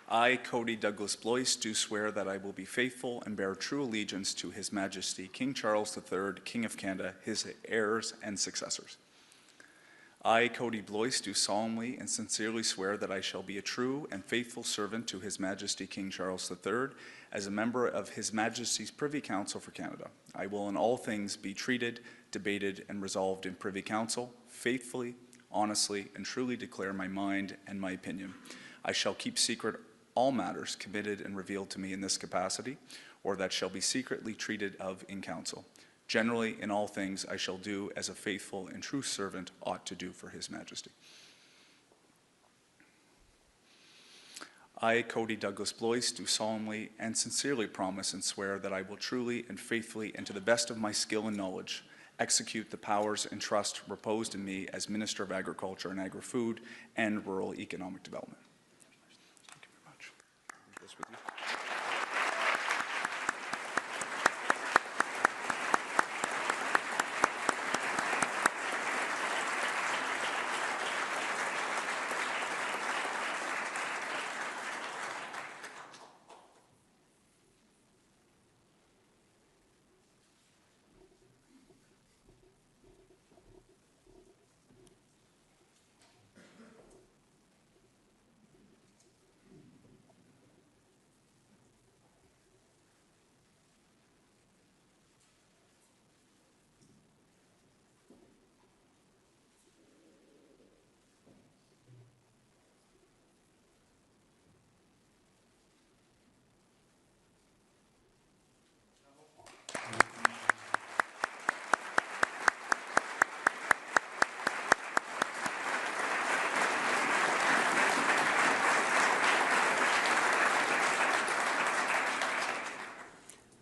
I, Cody Douglas Blois, do swear that I will be faithful and bear true allegiance to His Majesty King Charles III, King of Canada, his heirs and successors. I, Cody Blois, do solemnly and sincerely swear that I shall be a true and faithful servant to His Majesty King Charles III as a member of His Majesty's Privy Council for Canada. I will in all things be treated, debated, and resolved in Privy Council, faithfully, honestly, and truly declare my mind and my opinion. I shall keep secret all matters committed and revealed to me in this capacity, or that shall be secretly treated of in council. Generally, in all things, I shall do as a faithful and true servant ought to do for His Majesty. I, Cody Douglas Blois, do solemnly and sincerely promise and swear that I will truly and faithfully and to the best of my skill and knowledge execute the powers and trust reposed in me as Minister of Agriculture and Agri-Food and Rural Economic Development. With you.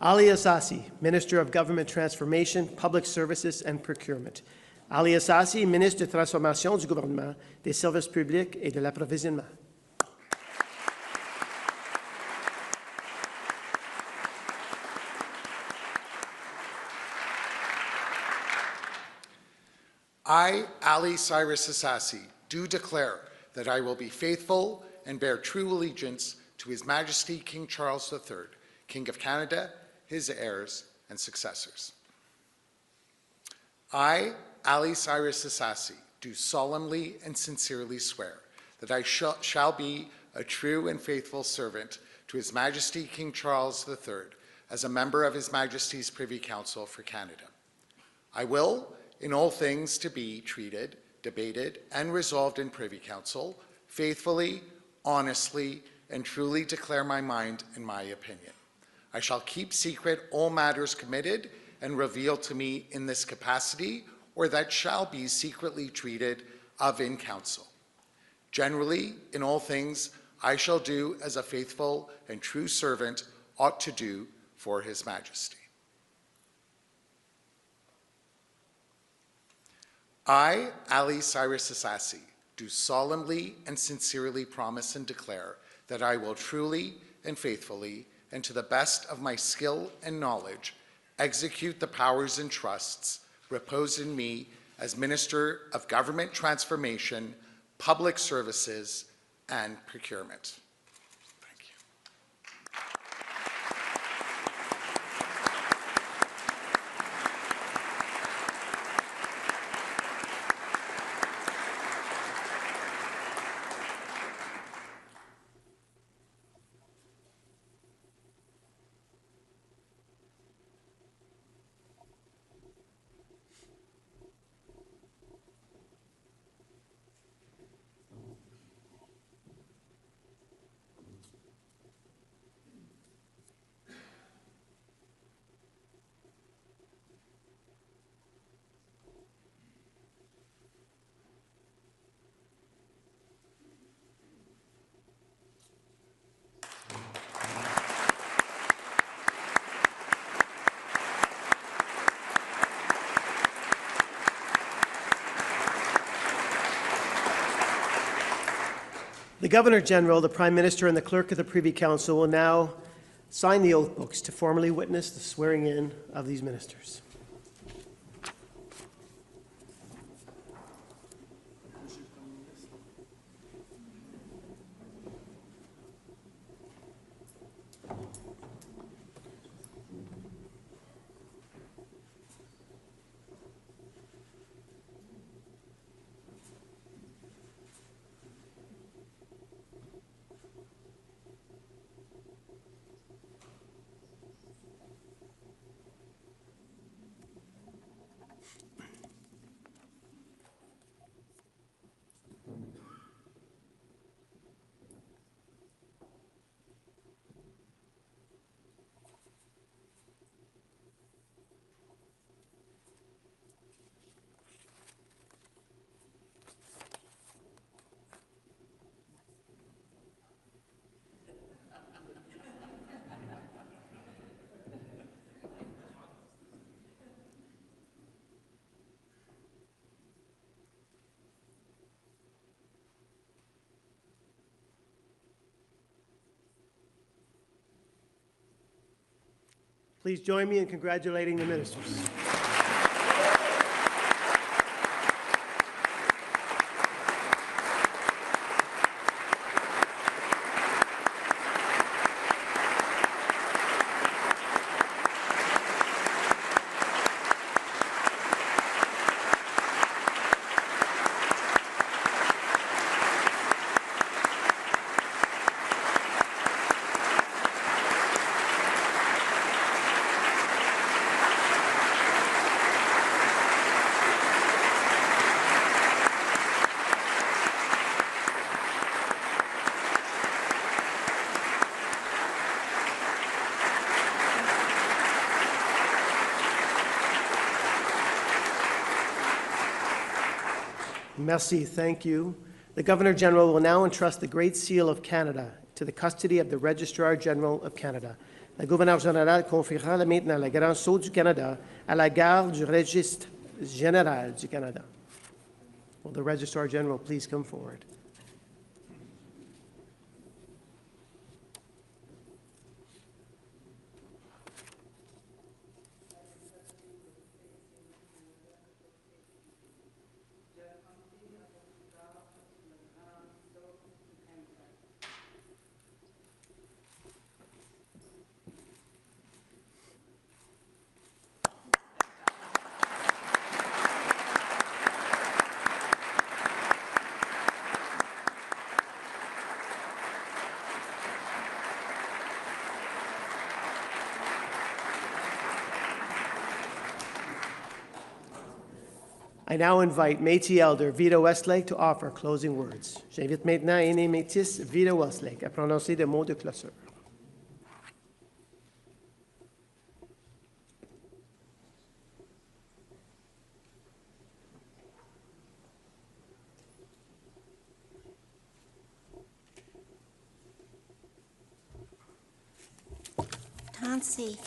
Ali Assasi, Minister of Government Transformation, Public Services and Procurement. Ali Assasi, Ministre de Transformation du gouvernement, des services publics et de l'approvisionnement. I, Ali Cyrus Assasi, do declare that I will be faithful and bear true allegiance to His Majesty King Charles III, King of Canada, his heirs and successors. I, Ali Cyrus Assasi, do solemnly and sincerely swear that I shall be a true and faithful servant to His Majesty King Charles III as a member of His Majesty's Privy Council for Canada. I will, in all things to be treated, debated, and resolved in Privy Council, faithfully, honestly, and truly declare my mind and my opinion. I shall keep secret all matters committed and revealed to me in this capacity, or that shall be secretly treated of in council. Generally, in all things, I shall do as a faithful and true servant ought to do for His Majesty. I, Ali Cyrus Assasi, do solemnly and sincerely promise and declare that I will truly and faithfully and to the best of my skill and knowledge, execute the powers and trusts reposed in me as Minister of Government Transformation, Public Services, and Procurement. The Governor-General, the Prime Minister, and the Clerk of the Privy Council will now sign the oath books to formally witness the swearing-in of these ministers. Please join me in congratulating the ministers. Merci, thank you. The Governor-General will now entrust the Great Seal of Canada to the custody of the Registrar-General of Canada. Le gouverneur général confiera maintenant le Grand Sceau du Canada à la garde du Registre général du Canada. Will the Registrar-General please come forward? I now invite Métis Elder Vida Westlake to offer closing words. J'invite maintenant Aînée Métis Vida Westlake à prononcer des mots de clôture. Tansi,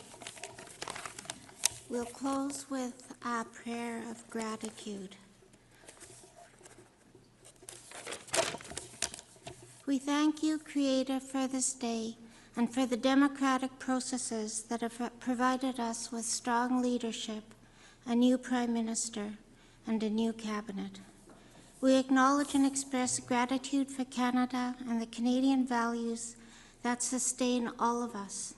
we'll close with a prayer of gratitude. We thank you, Creator, for this day and for the democratic processes that have provided us with strong leadership, a new Prime Minister, and a new Cabinet. We acknowledge and express gratitude for Canada and the Canadian values that sustain all of us,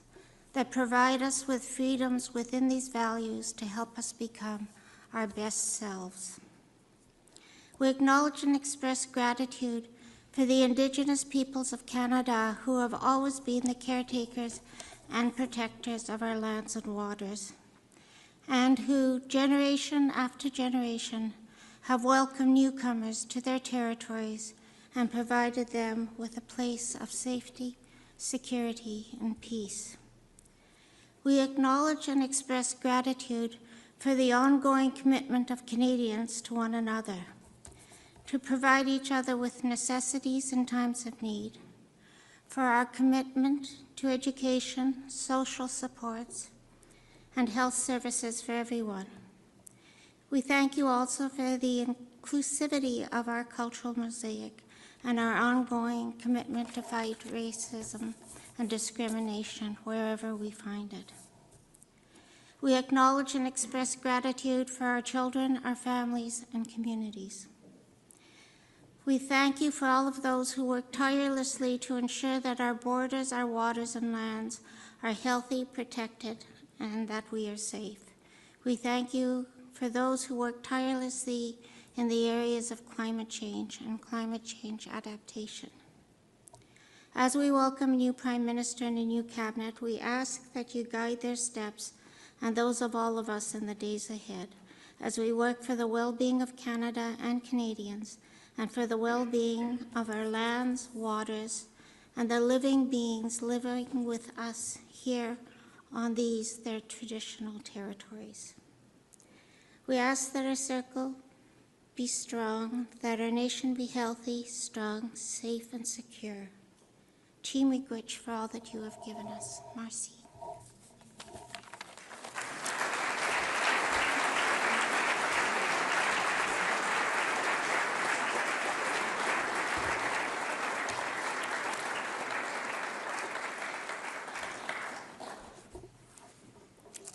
that provide us with freedoms within these values to help us become our best selves. We acknowledge and express gratitude for the Indigenous peoples of Canada who have always been the caretakers and protectors of our lands and waters, and who, generation after generation, have welcomed newcomers to their territories and provided them with a place of safety, security, and peace. We acknowledge and express gratitude for the ongoing commitment of Canadians to one another, to provide each other with necessities in times of need, for our commitment to education, social supports, and health services for everyone. We thank you also for the inclusivity of our cultural mosaic, and our ongoing commitment to fight racism and discrimination wherever we find it. We acknowledge and express gratitude for our children, our families, and communities. We thank you for all of those who work tirelessly to ensure that our borders, our waters, and lands are healthy, protected, and that we are safe. We thank you for those who work tirelessly in the areas of climate change and climate change adaptation. As we welcome a new Prime Minister and a new Cabinet, we ask that you guide their steps and those of all of us in the days ahead as we work for the well-being of Canada and Canadians and for the well-being of our lands, waters, and the living beings living with us here on these, their traditional territories. We ask that our circle be strong, that our nation be healthy, strong, safe, and secure. Team Miigwech for all that you have given us. Merci.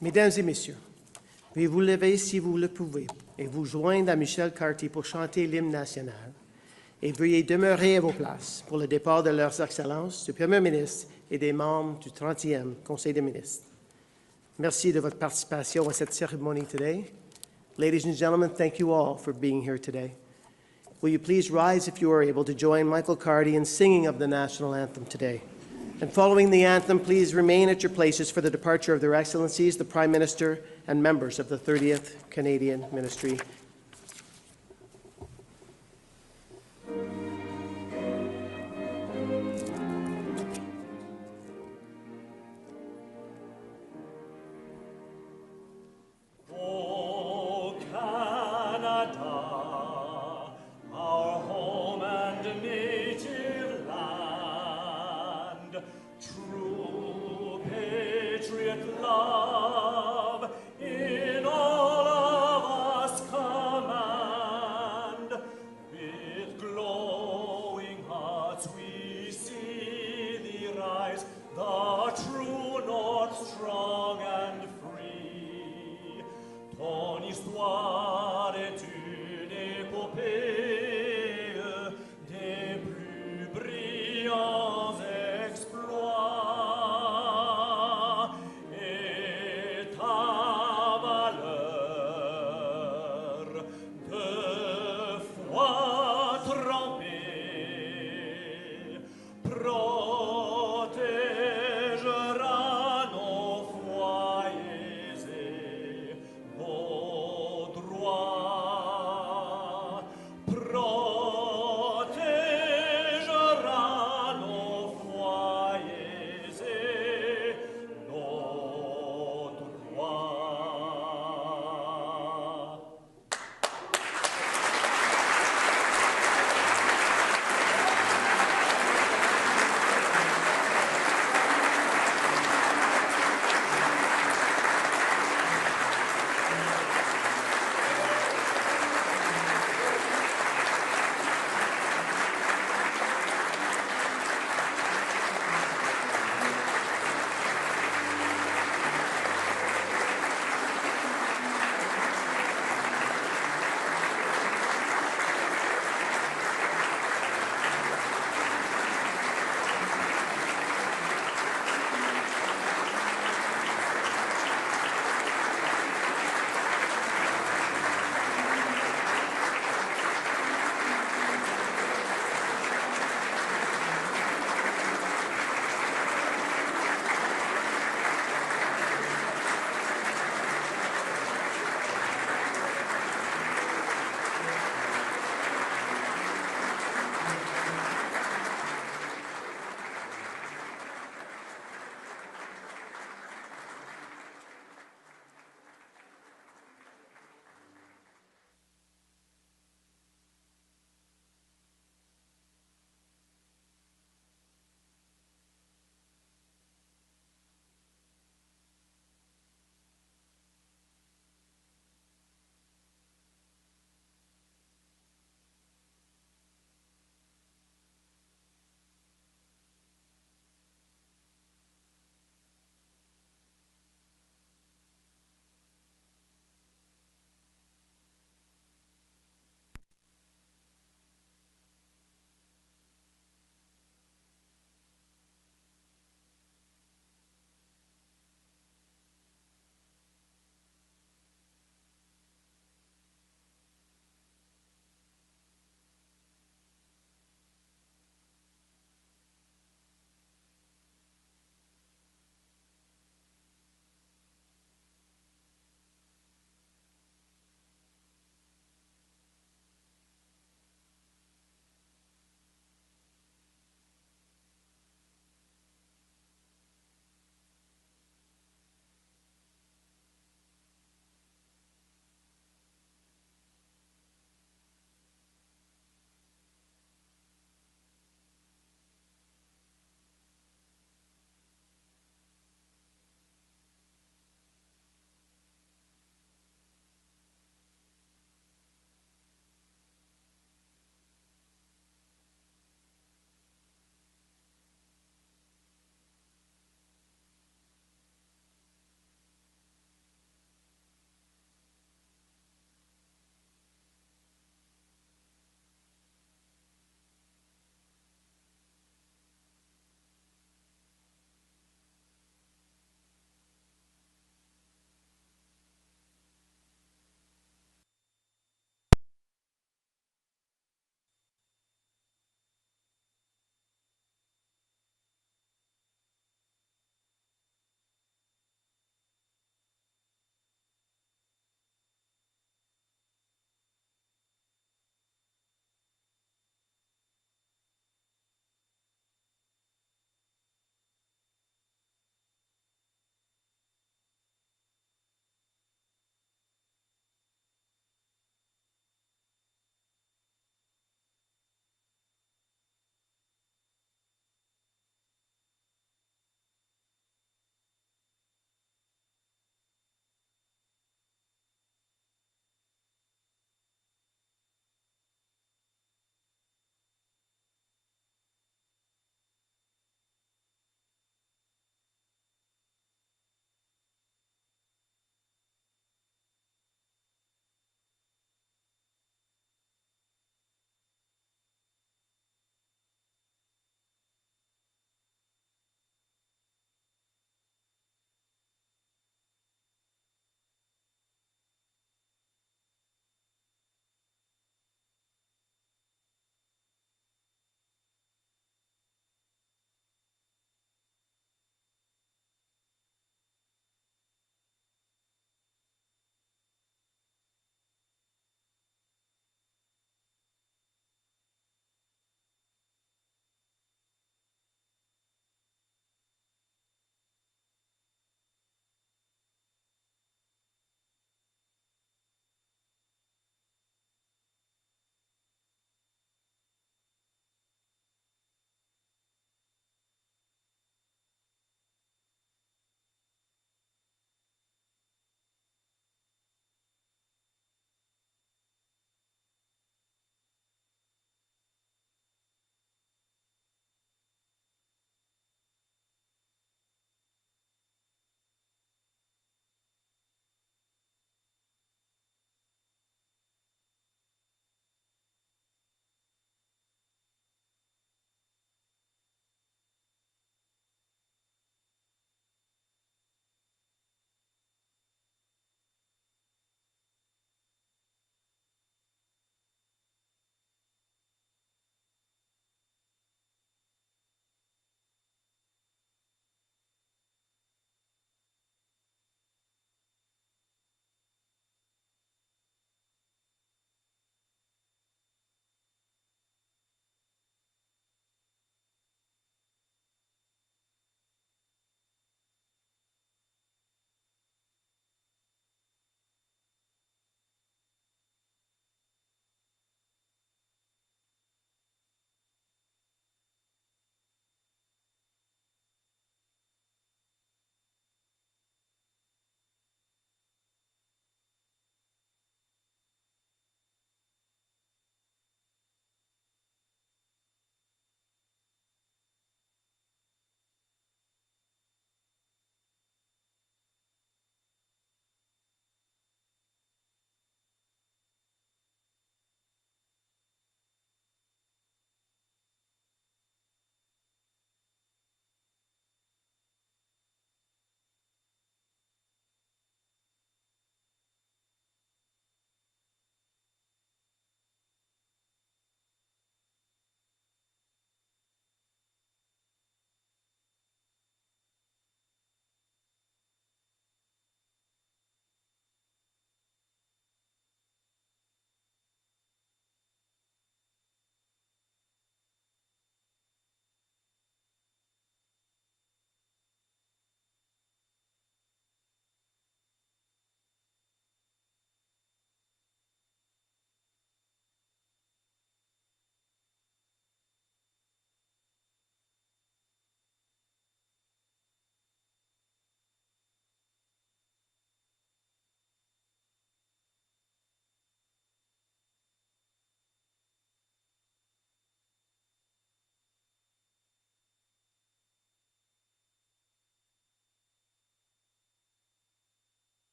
Mesdames et messieurs, veuillez vous lever si vous le pouvez et vous joindre à Michel Carty pour chanter l'hymne national. Et veuillez demeurer à vos places pour le départ de leurs excellences, du Premier ministre et des membres du 30e Conseil des ministres. Merci de votre participation à cette cérémonie today. Ladies and gentlemen, thank you all for being here today. Will you please rise if you are able to join Michael Carty in singing of the national anthem today? And following the anthem, please remain at your places for the departure of Their Excellencies, the Prime Minister, and members of the 30th Canadian Ministry.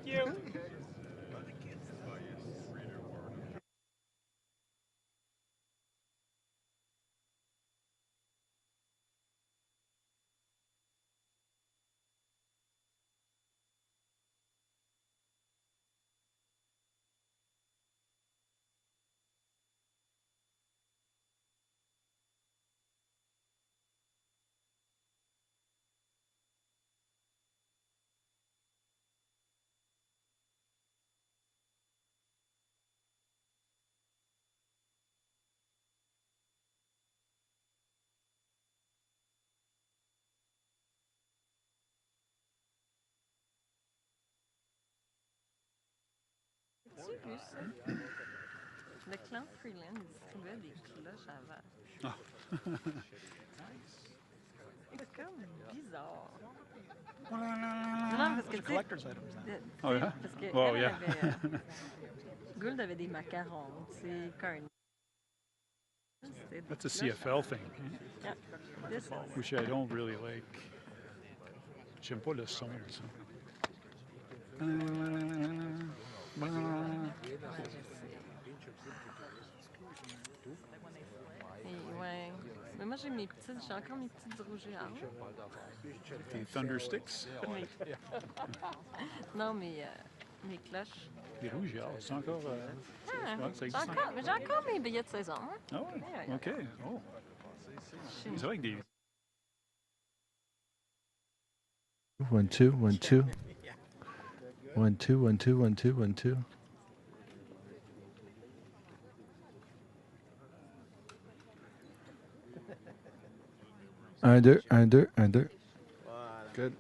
Thank you. As-tu vu ça? Le clan Freeland distribuait des cloches avant. Ah. C'est comme bizarre. Non, parce que tu sais, collector's items now. tu Oh, sais, yeah? parce que Oh, elle yeah. avait, Gould avait des macarons, tu sais, Carney. That's a CFL thing. Yeah. This is... Which I don't really like. J'aime pas le son de ça. Et ouais. Mais moi, j'ai encore mes petites rouges à Tes Thunder Sticks? Non, mais mes cloches. Les rouges, c'est encore... ouais, ça existe Mais j'ai encore mes billets de saison. Hein? Ah ouais? OK. Oh. C'est vrai que des... 1, 2, 1, 2. 1, 2, 1, 2, 1, 2, 1, 2. Un, deux, un, deux, un, deux. Good.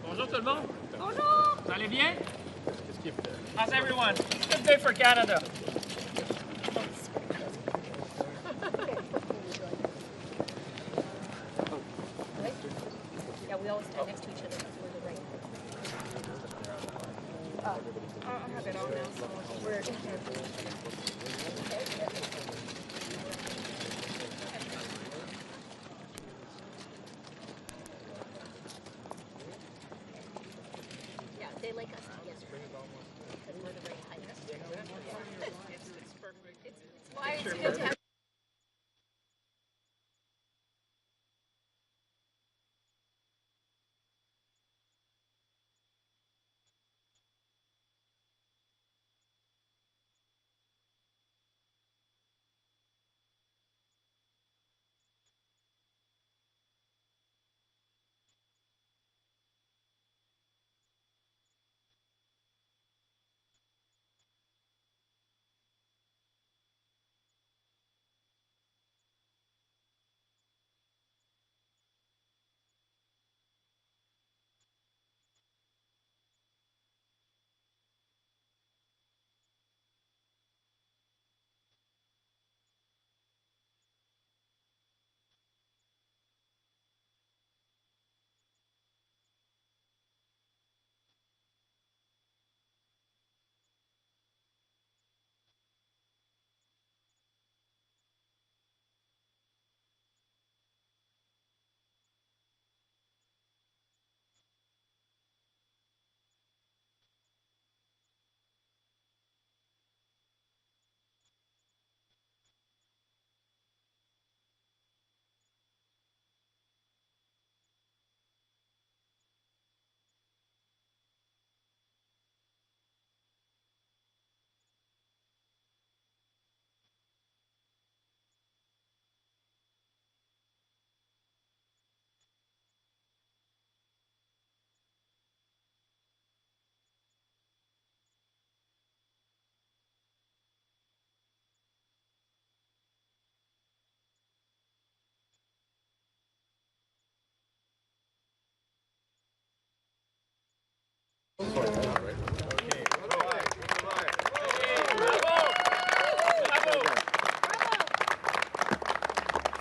Bonjour tout le monde. Bonjour. Vous allez bien? How's everyone? Good day for Canada. Yeah, we always stand next to each other because we're the right. I have it on now, so we're Yeah, they like us together because we're the right height. It's perfect. It's why it's good to have.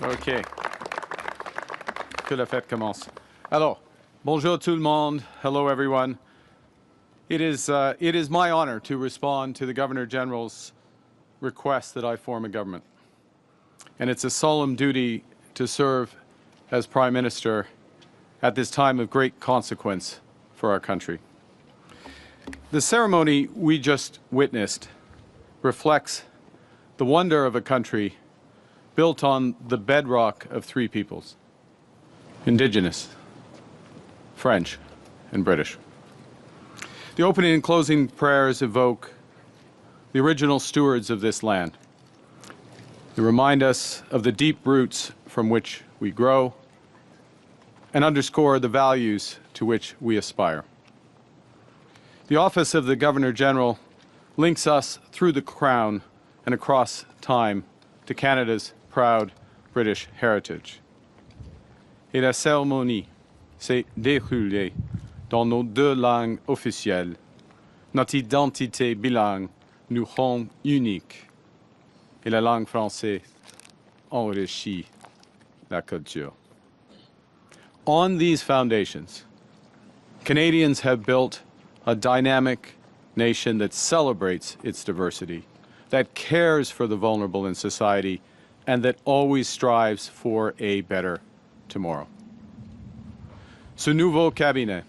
OK. Que la fête commence. Alors, bonjour tout le monde. Hello, everyone. It is my honor to respond to the Governor General's request that I form a government. And it's a solemn duty to serve as Prime Minister at this time of great consequence for our country. The ceremony we just witnessed reflects the wonder of a country built on the bedrock of three peoples: Indigenous, French, and British. The opening and closing prayers evoke the original stewards of this land. They remind us of the deep roots from which we grow and underscore the values to which we aspire. The office of the Governor General links us through the Crown and across time to Canada's proud British heritage. Et la cérémonie s'est déroulée dans nos deux langues officielles. Notre identité bilingue nous rend uniques et la langue française enrichit la culture. On these foundations, Canadians have built a dynamic nation that celebrates its diversity, that cares for the vulnerable in society, and that always strives for a better tomorrow. Ce nouveau cabinet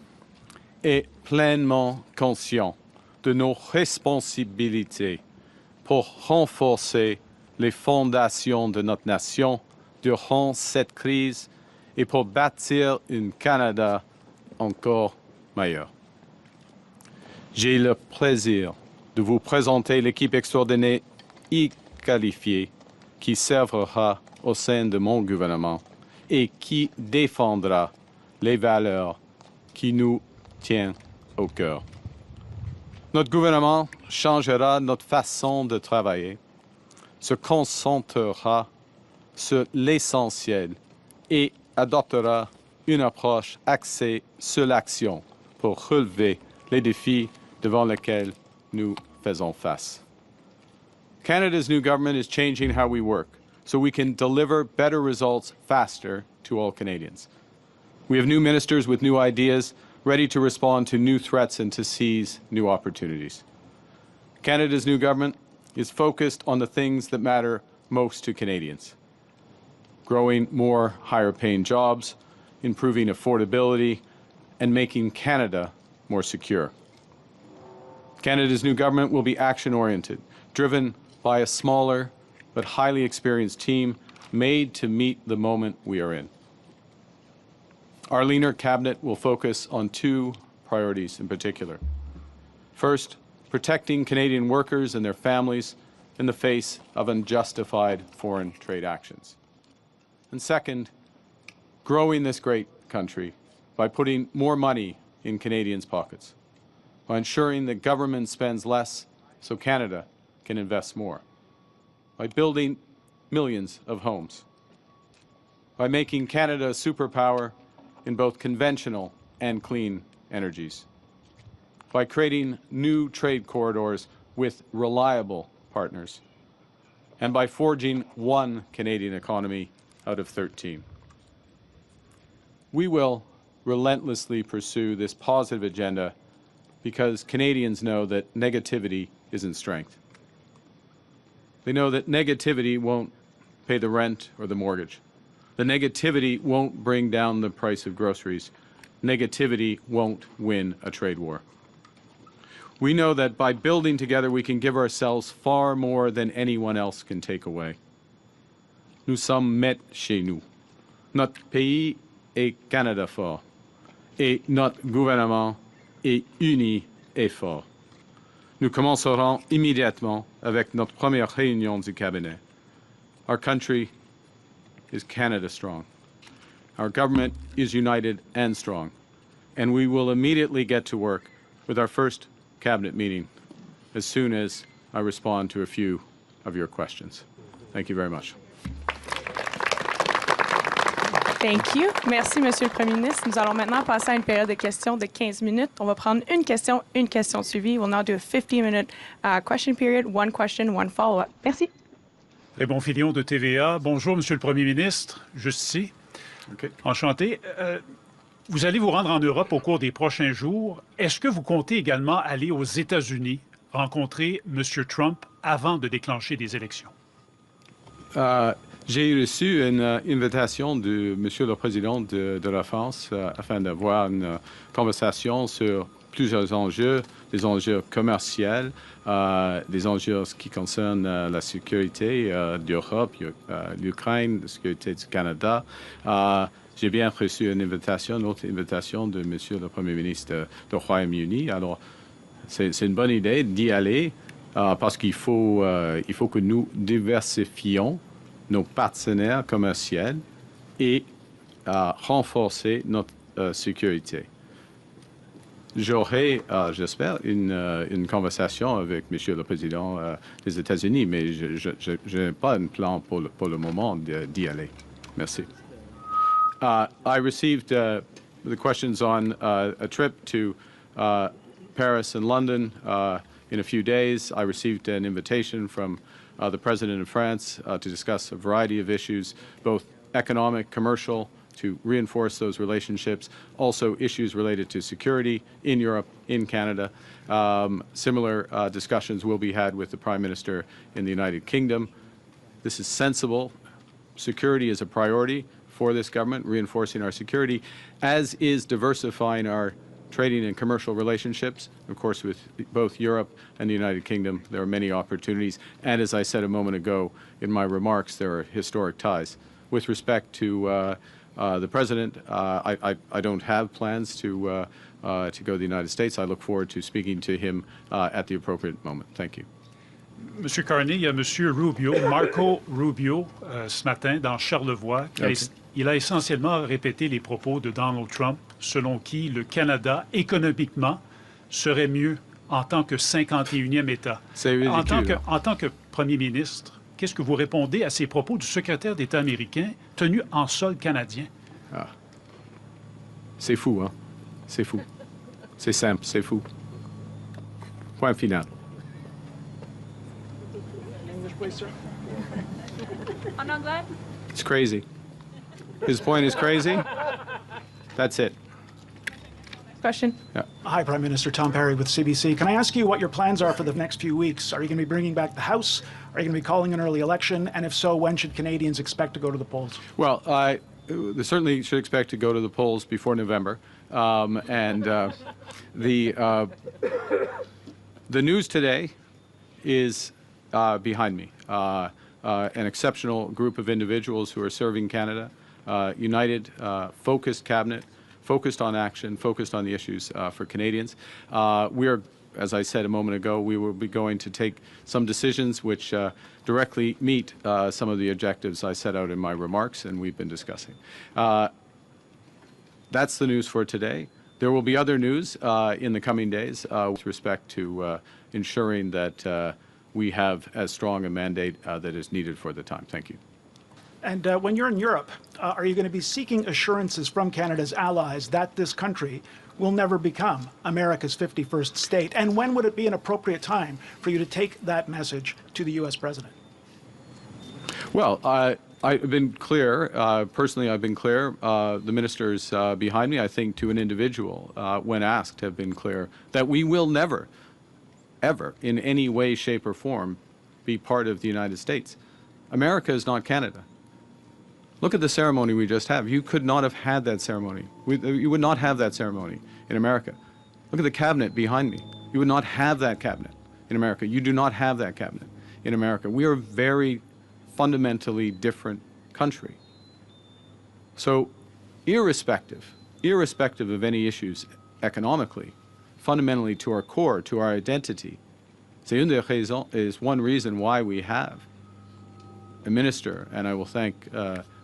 est pleinement conscient de nos responsabilités pour renforcer les fondations de notre nation durant cette crise et pour bâtir un Canada encore meilleur. J'ai le plaisir de vous présenter l'équipe extraordinaire et qualifiée qui servira au sein de mon gouvernement et qui défendra les valeurs qui nous tiennent au cœur. Notre gouvernement changera notre façon de travailler, se concentrera sur l'essentiel et adoptera une approche axée sur l'action pour relever les défis devant lesquels nous faisons face. Canada's new government is changing how we work so we can deliver better results faster to all Canadians. We have new ministers with new ideas, ready to respond to new threats and to seize new opportunities. Canada's new government is focused on the things that matter most to Canadians: growing more higher-paying jobs, improving affordability, and making Canada more secure. Canada's new government will be action-oriented, driven by a smaller but highly experienced team made to meet the moment we are in. Our leaner cabinet will focus on two priorities in particular. First, protecting Canadian workers and their families in the face of unjustified foreign trade actions. And second, growing this great country by putting more money in Canadians' pockets, by ensuring that government spends less so Canada can invest more, by building millions of homes, by making Canada a superpower in both conventional and clean energies, by creating new trade corridors with reliable partners, and by forging one Canadian economy out of 13. We will relentlessly pursue this positive agenda because Canadians know that negativity isn't strength. They know that negativity won't pay the rent or the mortgage. The negativity won't bring down the price of groceries. Negativity won't win a trade war. We know that by building together, we can give ourselves far more than anyone else can take away. Nous sommes maîtres chez nous. Notre pays est Canada fort. Et notre gouvernement est uni et fort. Nous commencerons immédiatement avec notre première réunion du cabinet. Our country is Canada strong. Our government is united and strong. And we will immediately get to work with our first cabinet meeting as soon as I respond to a few of your questions. Thank you very much. Thank you. Merci, Monsieur le Premier ministre. Nous allons maintenant passer à une période de questions de 15 minutes. On va prendre une question suivie. We'll now do a 15-minute question period, one question, one follow-up. Merci. Raymond Filion de TVA. Bonjour, Monsieur le Premier ministre. Juste ici. Okay. Enchanté. Vous allez vous rendre en Europe au cours des prochains jours. Est-ce que vous comptez également aller aux États-Unis rencontrer M. Trump avant de déclencher des élections? J'ai reçu une invitation de Monsieur le Président de la France afin d'avoir une conversation sur plusieurs enjeux, des enjeux commerciaux, des enjeux qui concernent la sécurité d'Europe, l'Ukraine, la sécurité du Canada. J'ai bien reçu une autre invitation de Monsieur le Premier ministre du Royaume-Uni. Alors, c'est une bonne idée d'y aller parce qu'il faut que nous diversifions nos partenaires commerciaux et renforcer notre sécurité. J'aurai, j'espère, une conversation avec Monsieur le Président des États-Unis, mais je n'ai pas un plan pour le moment d'y aller. Merci. I received the questions on a trip to Paris and London in a few days. I received an invitation from the President of France to discuss a variety of issues, both economic, commercial, to reinforce those relationships, also issues related to security in Europe, in Canada. Similar discussions will be had with the Prime Minister in the United Kingdom. This is sensible. Security is a priority for this government, reinforcing our security, as is diversifying our trading and commercial relationships. Of course, with both Europe and the United Kingdom, there are many opportunities. And as I said a moment ago in my remarks, there are historic ties. With respect to the President, I don't have plans to go to the United States. I look forward to speaking to him at the appropriate moment. Thank you. Monsieur Carney, il y a Monsieur Rubio, Marco Rubio, ce matin, dans Charlevoix, il a essentiellement répété les propos de Donald Trump, selon qui le Canada, économiquement, serait mieux en tant que 51e État. C'est ridicule. En tant que Premier ministre, qu'est-ce que vous répondez à ces propos du secrétaire d'État américain tenus en sol canadien? Ah. C'est fou, hein? C'est fou. C'est simple, c'est fou. Point final. En anglais? It's crazy. His point is crazy. That's it. Question. Yeah. Hi, Prime Minister. Tom Perry with CBC. Can I ask you what your plans are for the next few weeks? Are you going to be bringing back the House? Are you going to be calling an early election? And if so, when should Canadians expect to go to the polls? Well, they certainly should expect to go to the polls before November. The news today is behind me. An exceptional group of individuals who are serving Canada, united, focused cabinet, focused on action, focused on the issues for Canadians. We are, as I said a moment ago, we will be going to take some decisions which directly meet some of the objectives I set out in my remarks and we've been discussing. That's the news for today. There will be other news in the coming days with respect to ensuring that we have as strong a mandate that is needed for the time. Thank you. And when you're in Europe, are you going to be seeking assurances from Canada's allies that this country will never become America's 51st state? And when would it be an appropriate time for you to take that message to the U.S. president? Well, I've been clear, personally I've been clear, the ministers behind me, I think to an individual, when asked, have been clear that we will never, ever, in any way, shape or form, be part of the United States. America is not Canada. Look at the ceremony we just had. You could not have had that ceremony. You would not have that ceremony in America. Look at the cabinet behind me. You would not have that cabinet in America. You do not have that cabinet in America. We are a very fundamentally different country. So irrespective of any issues economically, fundamentally to our core, to our identity, is one reason why we have a minister, and I will thank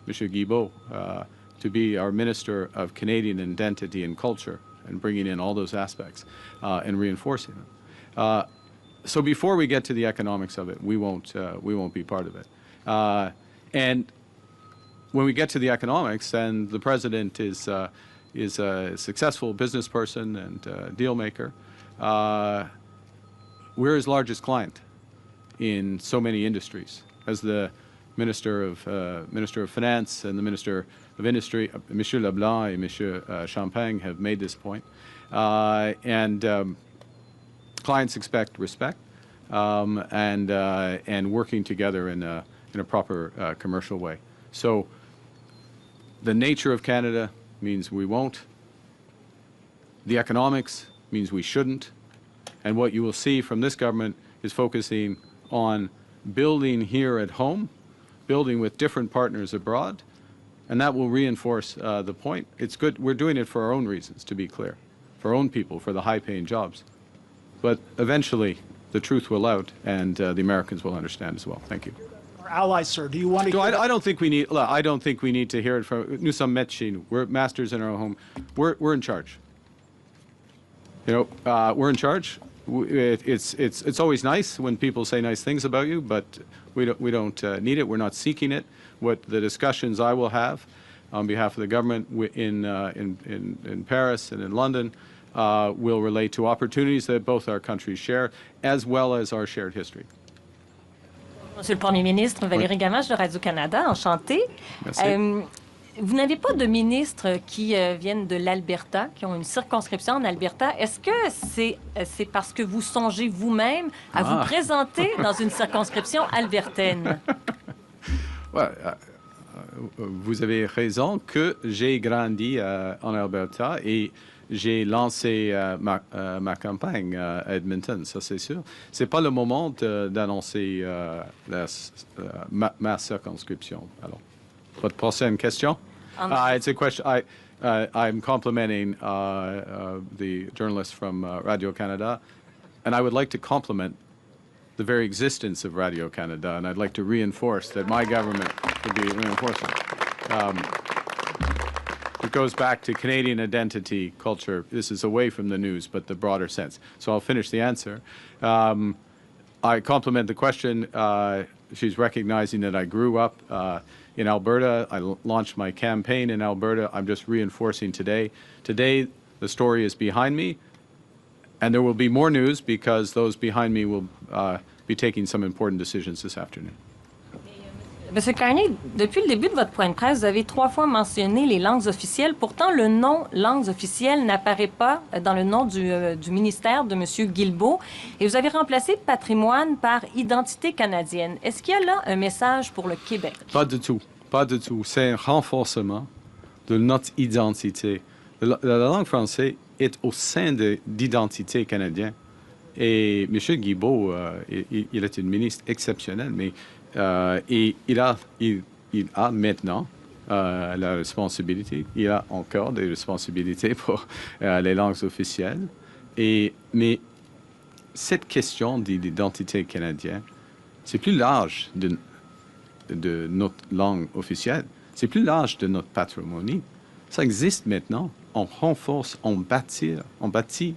Mr. Guilbeault to be our Minister of Canadian Identity and Culture and bringing in all those aspects and reinforcing them. So before we get to the economics of it, we won't be part of it. And when we get to the economics, then the president is a successful business person and deal maker. We're his largest client in so many industries. As the Minister of Finance and the Minister of Industry, Monsieur Leblanc and Monsieur Champagne have made this point. Clients expect respect and working together in a proper commercial way. So the nature of Canada means we won't. The economics means we shouldn't. And what you will see from this government is focusing on building here at home, building with different partners abroad, and that will reinforce the point. It's good. We're doing it for our own reasons, to be clear, for our own people, for the high-paying jobs. But eventually, the truth will out, and the Americans will understand as well. Thank you. Our allies, sir, do you want to? I don't think we need. I don't think we need to hear it from. Nous sommes maîtres chez nous. We're masters in our home. We're in charge. You know, we're in charge. It's always nice when people say nice things about you, but we don't need it. We're not seeking it. What the discussions I will have on behalf of the government in Paris and in London will relate to opportunities that both our countries share, as well as our shared history. Monsieur le Premier ministre, Valérie Gamache de Radio-Canada, enchantée. Merci. Vous n'avez pas de ministres qui viennent de l'Alberta, qui ont une circonscription en Alberta. Est-ce que c'est parce que vous songez vous-même à vous présenter dans une circonscription albertaine? Ouais, vous avez raison que j'ai grandi en Alberta et j'ai lancé ma campagne à Edmonton, ça c'est sûr. C'est pas le moment d'annoncer ma circonscription. Alors, votre prochaine question? It's a question. I'm complimenting the journalist from Radio-Canada, and I would like to compliment the very existence of Radio-Canada, and I'd like to reinforce that my government would be reinforcing. It goes back to Canadian identity, culture. This is away from the news, but the broader sense. So I'll finish the answer. I compliment the question. she's recognizing that I grew up in Alberta. I launched my campaign in Alberta. I'm just reinforcing today. Today, the story is behind me, and there will be more news because those behind me will be taking some important decisions this afternoon. Monsieur Carney, depuis le début de votre point de presse, vous avez 3 fois mentionné les langues officielles. Pourtant, le nom langues officielles n'apparaît pas dans le nom du ministère de M. Guilbeault. Et vous avez remplacé patrimoine par identité canadienne. Est-ce qu'il y a là un message pour le Québec? Pas du tout. Pas du tout. C'est un renforcement de notre identité. La langue française est au sein de l'identité canadienne. Et M. Guilbeault, il est un ministre exceptionnel, mais et il a maintenant la responsabilité, il a encore des responsabilités pour les langues officielles. Mais cette question de l'identité canadienne, c'est plus large de notre langue officielle, c'est plus large de notre patrimoine. Ça existe maintenant, on renforce, on bâtit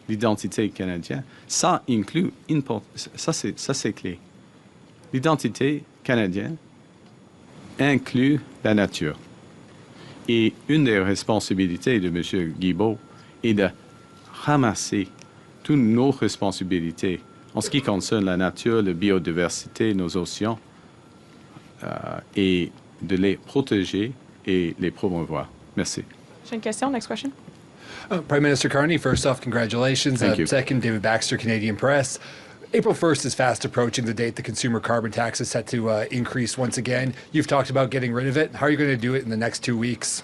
l'identité canadienne. Ça inclut, ça c'est clé. L'identité canadienne inclut la nature. Et une des responsabilités de M. Guilbeault est de ramasser toutes nos responsabilités en ce qui concerne la nature, la biodiversité, nos océans, et de les protéger et les promouvoir. Merci. J'ai une question. Next question. Prime Minister Carney, first off, congratulations. Thank you. Second, David Baxter, Canadian Press. April 1st is fast approaching, the date the consumer carbon tax is set to increase once again. You've talked about getting rid of it. How are you going to do it in the next 2 weeks?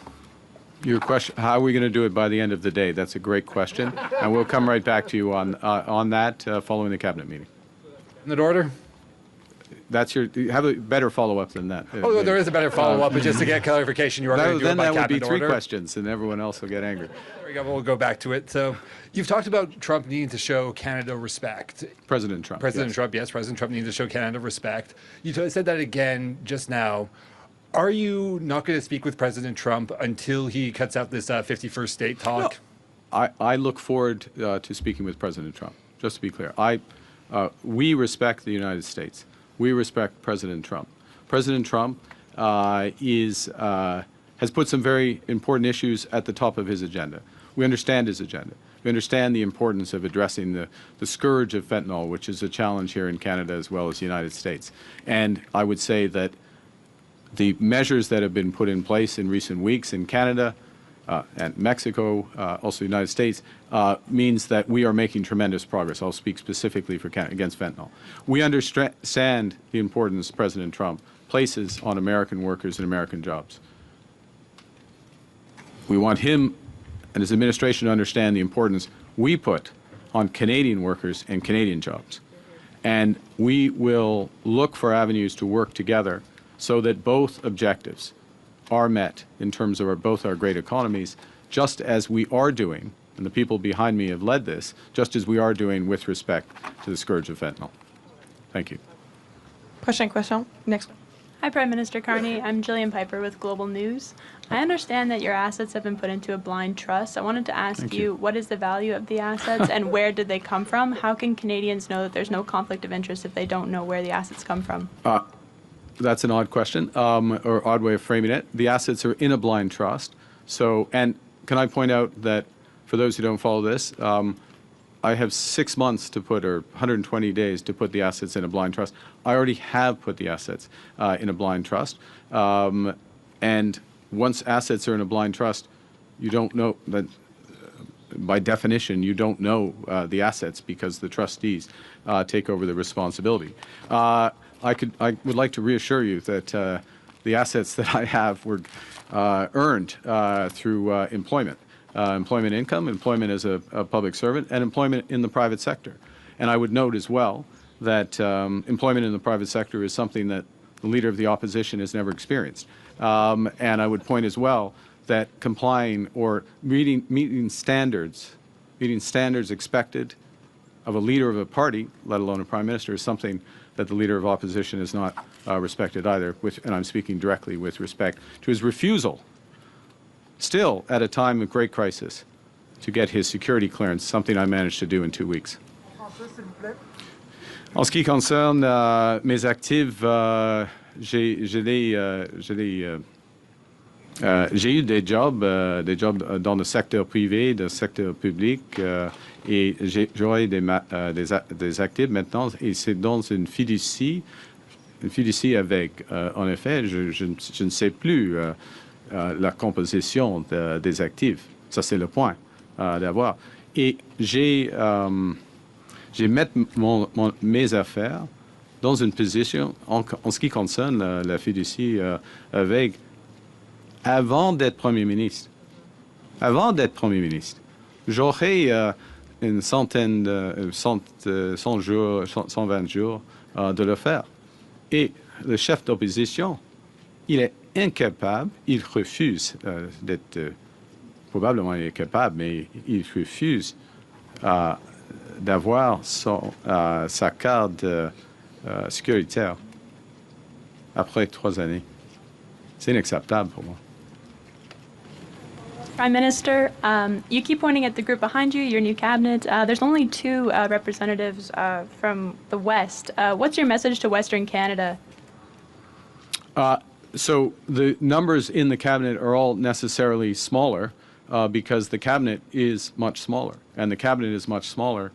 Your question, how are we going to do it by the end of the day? That's a great question. And we'll come right back to you on that following the cabinet meeting. In that order? That's you have a better follow-up than that. Oh, there is a better follow-up, but just to get clarification, you are going to do it by Then that would be cabinet 3 order? questions, and everyone else will get angry. There we go. We'll go back to it. So you've talked about Trump needing to show Canada respect. President Trump. President yes. Trump, yes. President Trump needs to show Canada respect. You said that again just now. Are you not going to speak with President Trump until he cuts out this 51st state talk? No. I look forward to speaking with President Trump. Just to be clear, we respect the United States. We respect President Trump. President Trump has put some very important issues at the top of his agenda. We understand his agenda. We understand the importance of addressing the scourge of fentanyl, which is a challenge here in Canada as well as the United States. And I would say that the measures that have been put in place in recent weeks in Canada and Mexico, also the United States, means that we are making tremendous progress. I'll speak specifically for Canada against fentanyl. We understand the importance President Trump places on American workers and American jobs. We want him and his administration to understand the importance we put on Canadian workers and Canadian jobs. And we will look for avenues to work together so that both objectives are met in terms of both our great economies, just as we are doing, and the people behind me have led this, just as we are doing with respect to the scourge of fentanyl. Thank you. Prochaine question. Next one. Hi, Prime Minister Carney. I'm Jillian Piper with Global News. I understand that your assets have been put into a blind trust. I wanted to ask you, what is the value of the assets and where did they come from? How can Canadians know that there's no conflict of interest if they don't know where the assets come from? That's an odd question, or odd way of framing it. The assets are in a blind trust. So, and can I point out that for those who don't follow this, I have 6 months to put, or 120 days to put the assets in a blind trust. I already have put the assets in a blind trust. And once assets are in a blind trust, you don't know that, by definition, you don't know the assets because the trustees take over the responsibility. I would like to reassure you that the assets that I have were earned through employment. Employment income, employment as a public servant, and employment in the private sector. And I would note as well that employment in the private sector is something that the Leader of the Opposition has never experienced. And I would point as well that complying or meeting standards expected of a leader of a party, let alone a Prime Minister, is something that the Leader of Opposition has not respected either, and I'm speaking directly with respect to his refusal, still at a time of great crisis, to get his security clearance, something I managed to do in 2 weeks. En ce qui concerne mes actifs, j'ai eu des jobs dans le secteur privé, le secteur public, et j'aurai des actifs maintenant, et c'est dans une fiducie avec, en effet, je ne sais plus la composition des actifs. Ça, c'est le point d'avoir. Et j'ai mettre mes affaires dans une position, en ce qui concerne la fiducie avec, avant d'être Premier ministre. Avant d'être Premier ministre, j'aurais une centaine, 100 jours, 120 jours de le faire. Et le chef d'opposition, il est incapable, il refuse d'être, probablement il est capable, mais il refuse d'avoir sa carte sécuritaire après 3 années. C'est inacceptable pour moi. Prime Minister, you keep pointing at the group behind you, your new cabinet. There's only 2 representatives from the West. What's your message to Western Canada? So the numbers in the cabinet are all necessarily smaller because the cabinet is much smaller. And the cabinet is much smaller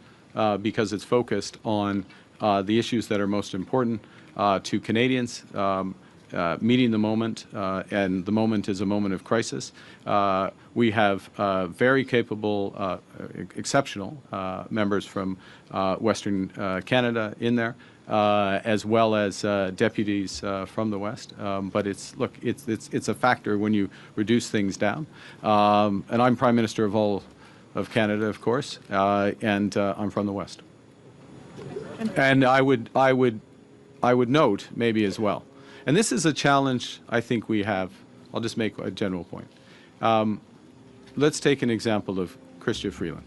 because it's focused on the issues that are most important to Canadians, meeting the moment, and the moment is a moment of crisis. We have very capable, exceptional members from Western Canada in there, as well as deputies from the West. But it's a factor when you reduce things down. And I'm Prime Minister of all of Canada, of course, and I'm from the West. And I would note maybe as well, and this is a challenge I think we have. I'll just make a general point. Let's take an example of Chrystia Freeland.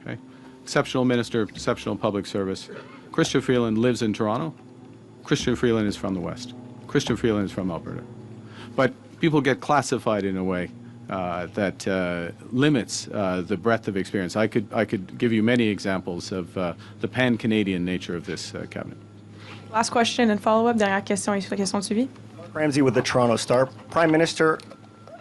Okay, exceptional minister, exceptional public service. Chrystia Freeland lives in Toronto. Chrystia Freeland is from the West. Chrystia Freeland is from Alberta. But people get classified in a way that limits the breadth of experience. I could give you many examples of the pan-Canadian nature of this cabinet. Last question and follow-up. Dernière question et question de suivi. Ramsey with the Toronto Star. Prime Minister,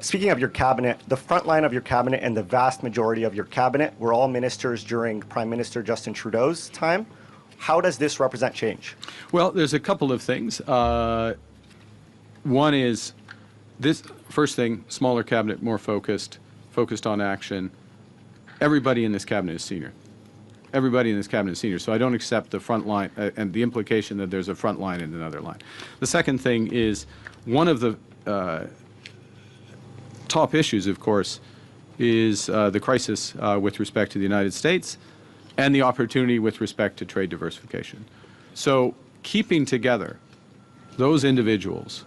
speaking of your cabinet, the front line of your cabinet and the vast majority of your cabinet were all ministers during Prime Minister Justin Trudeau's time. How does this represent change? Well, there's a couple of things. One is this first thing, smaller cabinet, more focused on action. Everybody in this cabinet is senior. Everybody in this cabinet is senior, so I don't accept the front line and the implication that there's a front line and another line. The second thing is one of the top issues, of course, is the crisis with respect to the United States and the opportunity with respect to trade diversification. So keeping together those individuals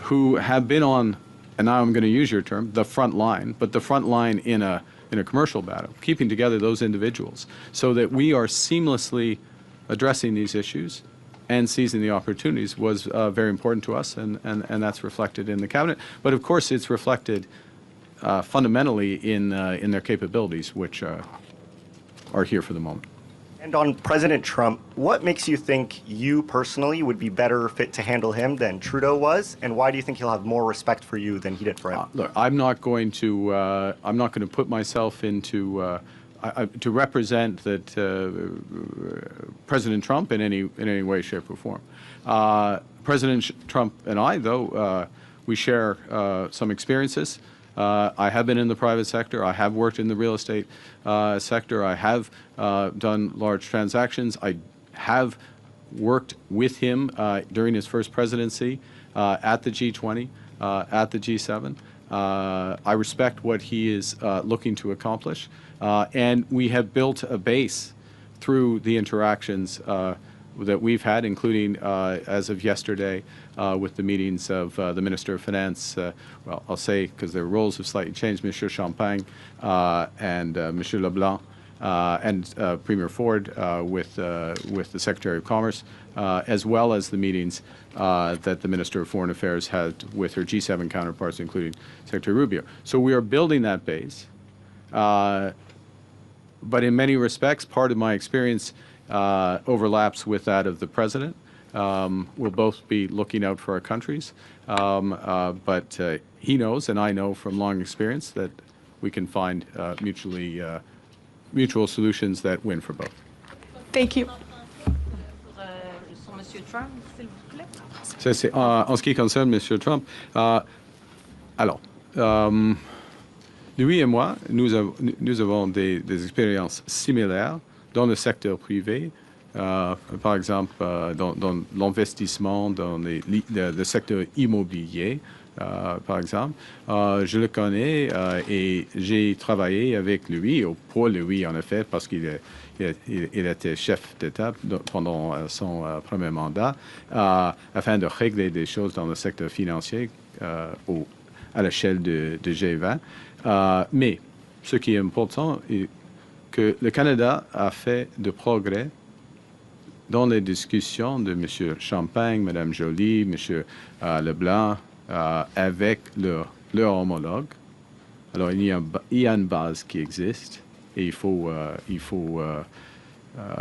who have been on, and now I'm going to use your term, the front line, but the front line in a commercial battle, keeping together those individuals so that we are seamlessly addressing these issues and seizing the opportunities was very important to us, and that's reflected in the cabinet. But of course, it's reflected fundamentally in their capabilities, which are here for the moment. And on President Trump, what makes you think you personally would be better fit to handle him than Trudeau was, and why do you think he'll have more respect for you than he did for him? Look, I'm not going to put myself into to represent that President Trump in any way, shape, or form. President Trump and I, though, we share some experiences. I have been in the private sector. I have worked in the real estate sector. I have done large transactions. I have worked with him during his first presidency at the G20, at the G7. I respect what he is looking to accomplish. And we have built a base through the interactions that we've had, including as of yesterday with the meetings of the Minister of Finance, well, I'll say, because their roles have slightly changed, Monsieur Champagne and Monsieur Leblanc, and Premier Ford with the Secretary of Commerce, as well as the meetings that the Minister of Foreign Affairs had with her G7 counterparts, including Secretary Rubio. So we are building that base. But in many respects, part of my experience overlaps with that of the president. We'll both be looking out for our countries, but he knows, and I know from long experience, that we can find mutual solutions that win for both. Thank you. Sur Monsieur Trump, s'il vous plaît. Ça, c'est en ce qui concerne M. Trump. Alors, lui et moi, nous avons des expériences similaires dans le secteur privé, par exemple dans l'investissement dans le secteur immobilier, par exemple. Je le connais et j'ai travaillé avec lui, ou pour lui en effet, parce qu'il était chef d'État pendant son premier mandat, afin de régler des choses dans le secteur financier à l'échelle de G20. Mais ce qui est important est que le Canada a fait de progrès dans les discussions de M. Champagne, Mme Joly, M. Leblanc, avec leur homologue. Alors, il y a une base qui existe et il faut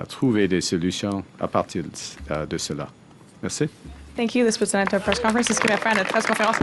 trouver des solutions à partir de cela. Merci. Thank you. This was the press conference. Est-ce que la fin de la presse conférence?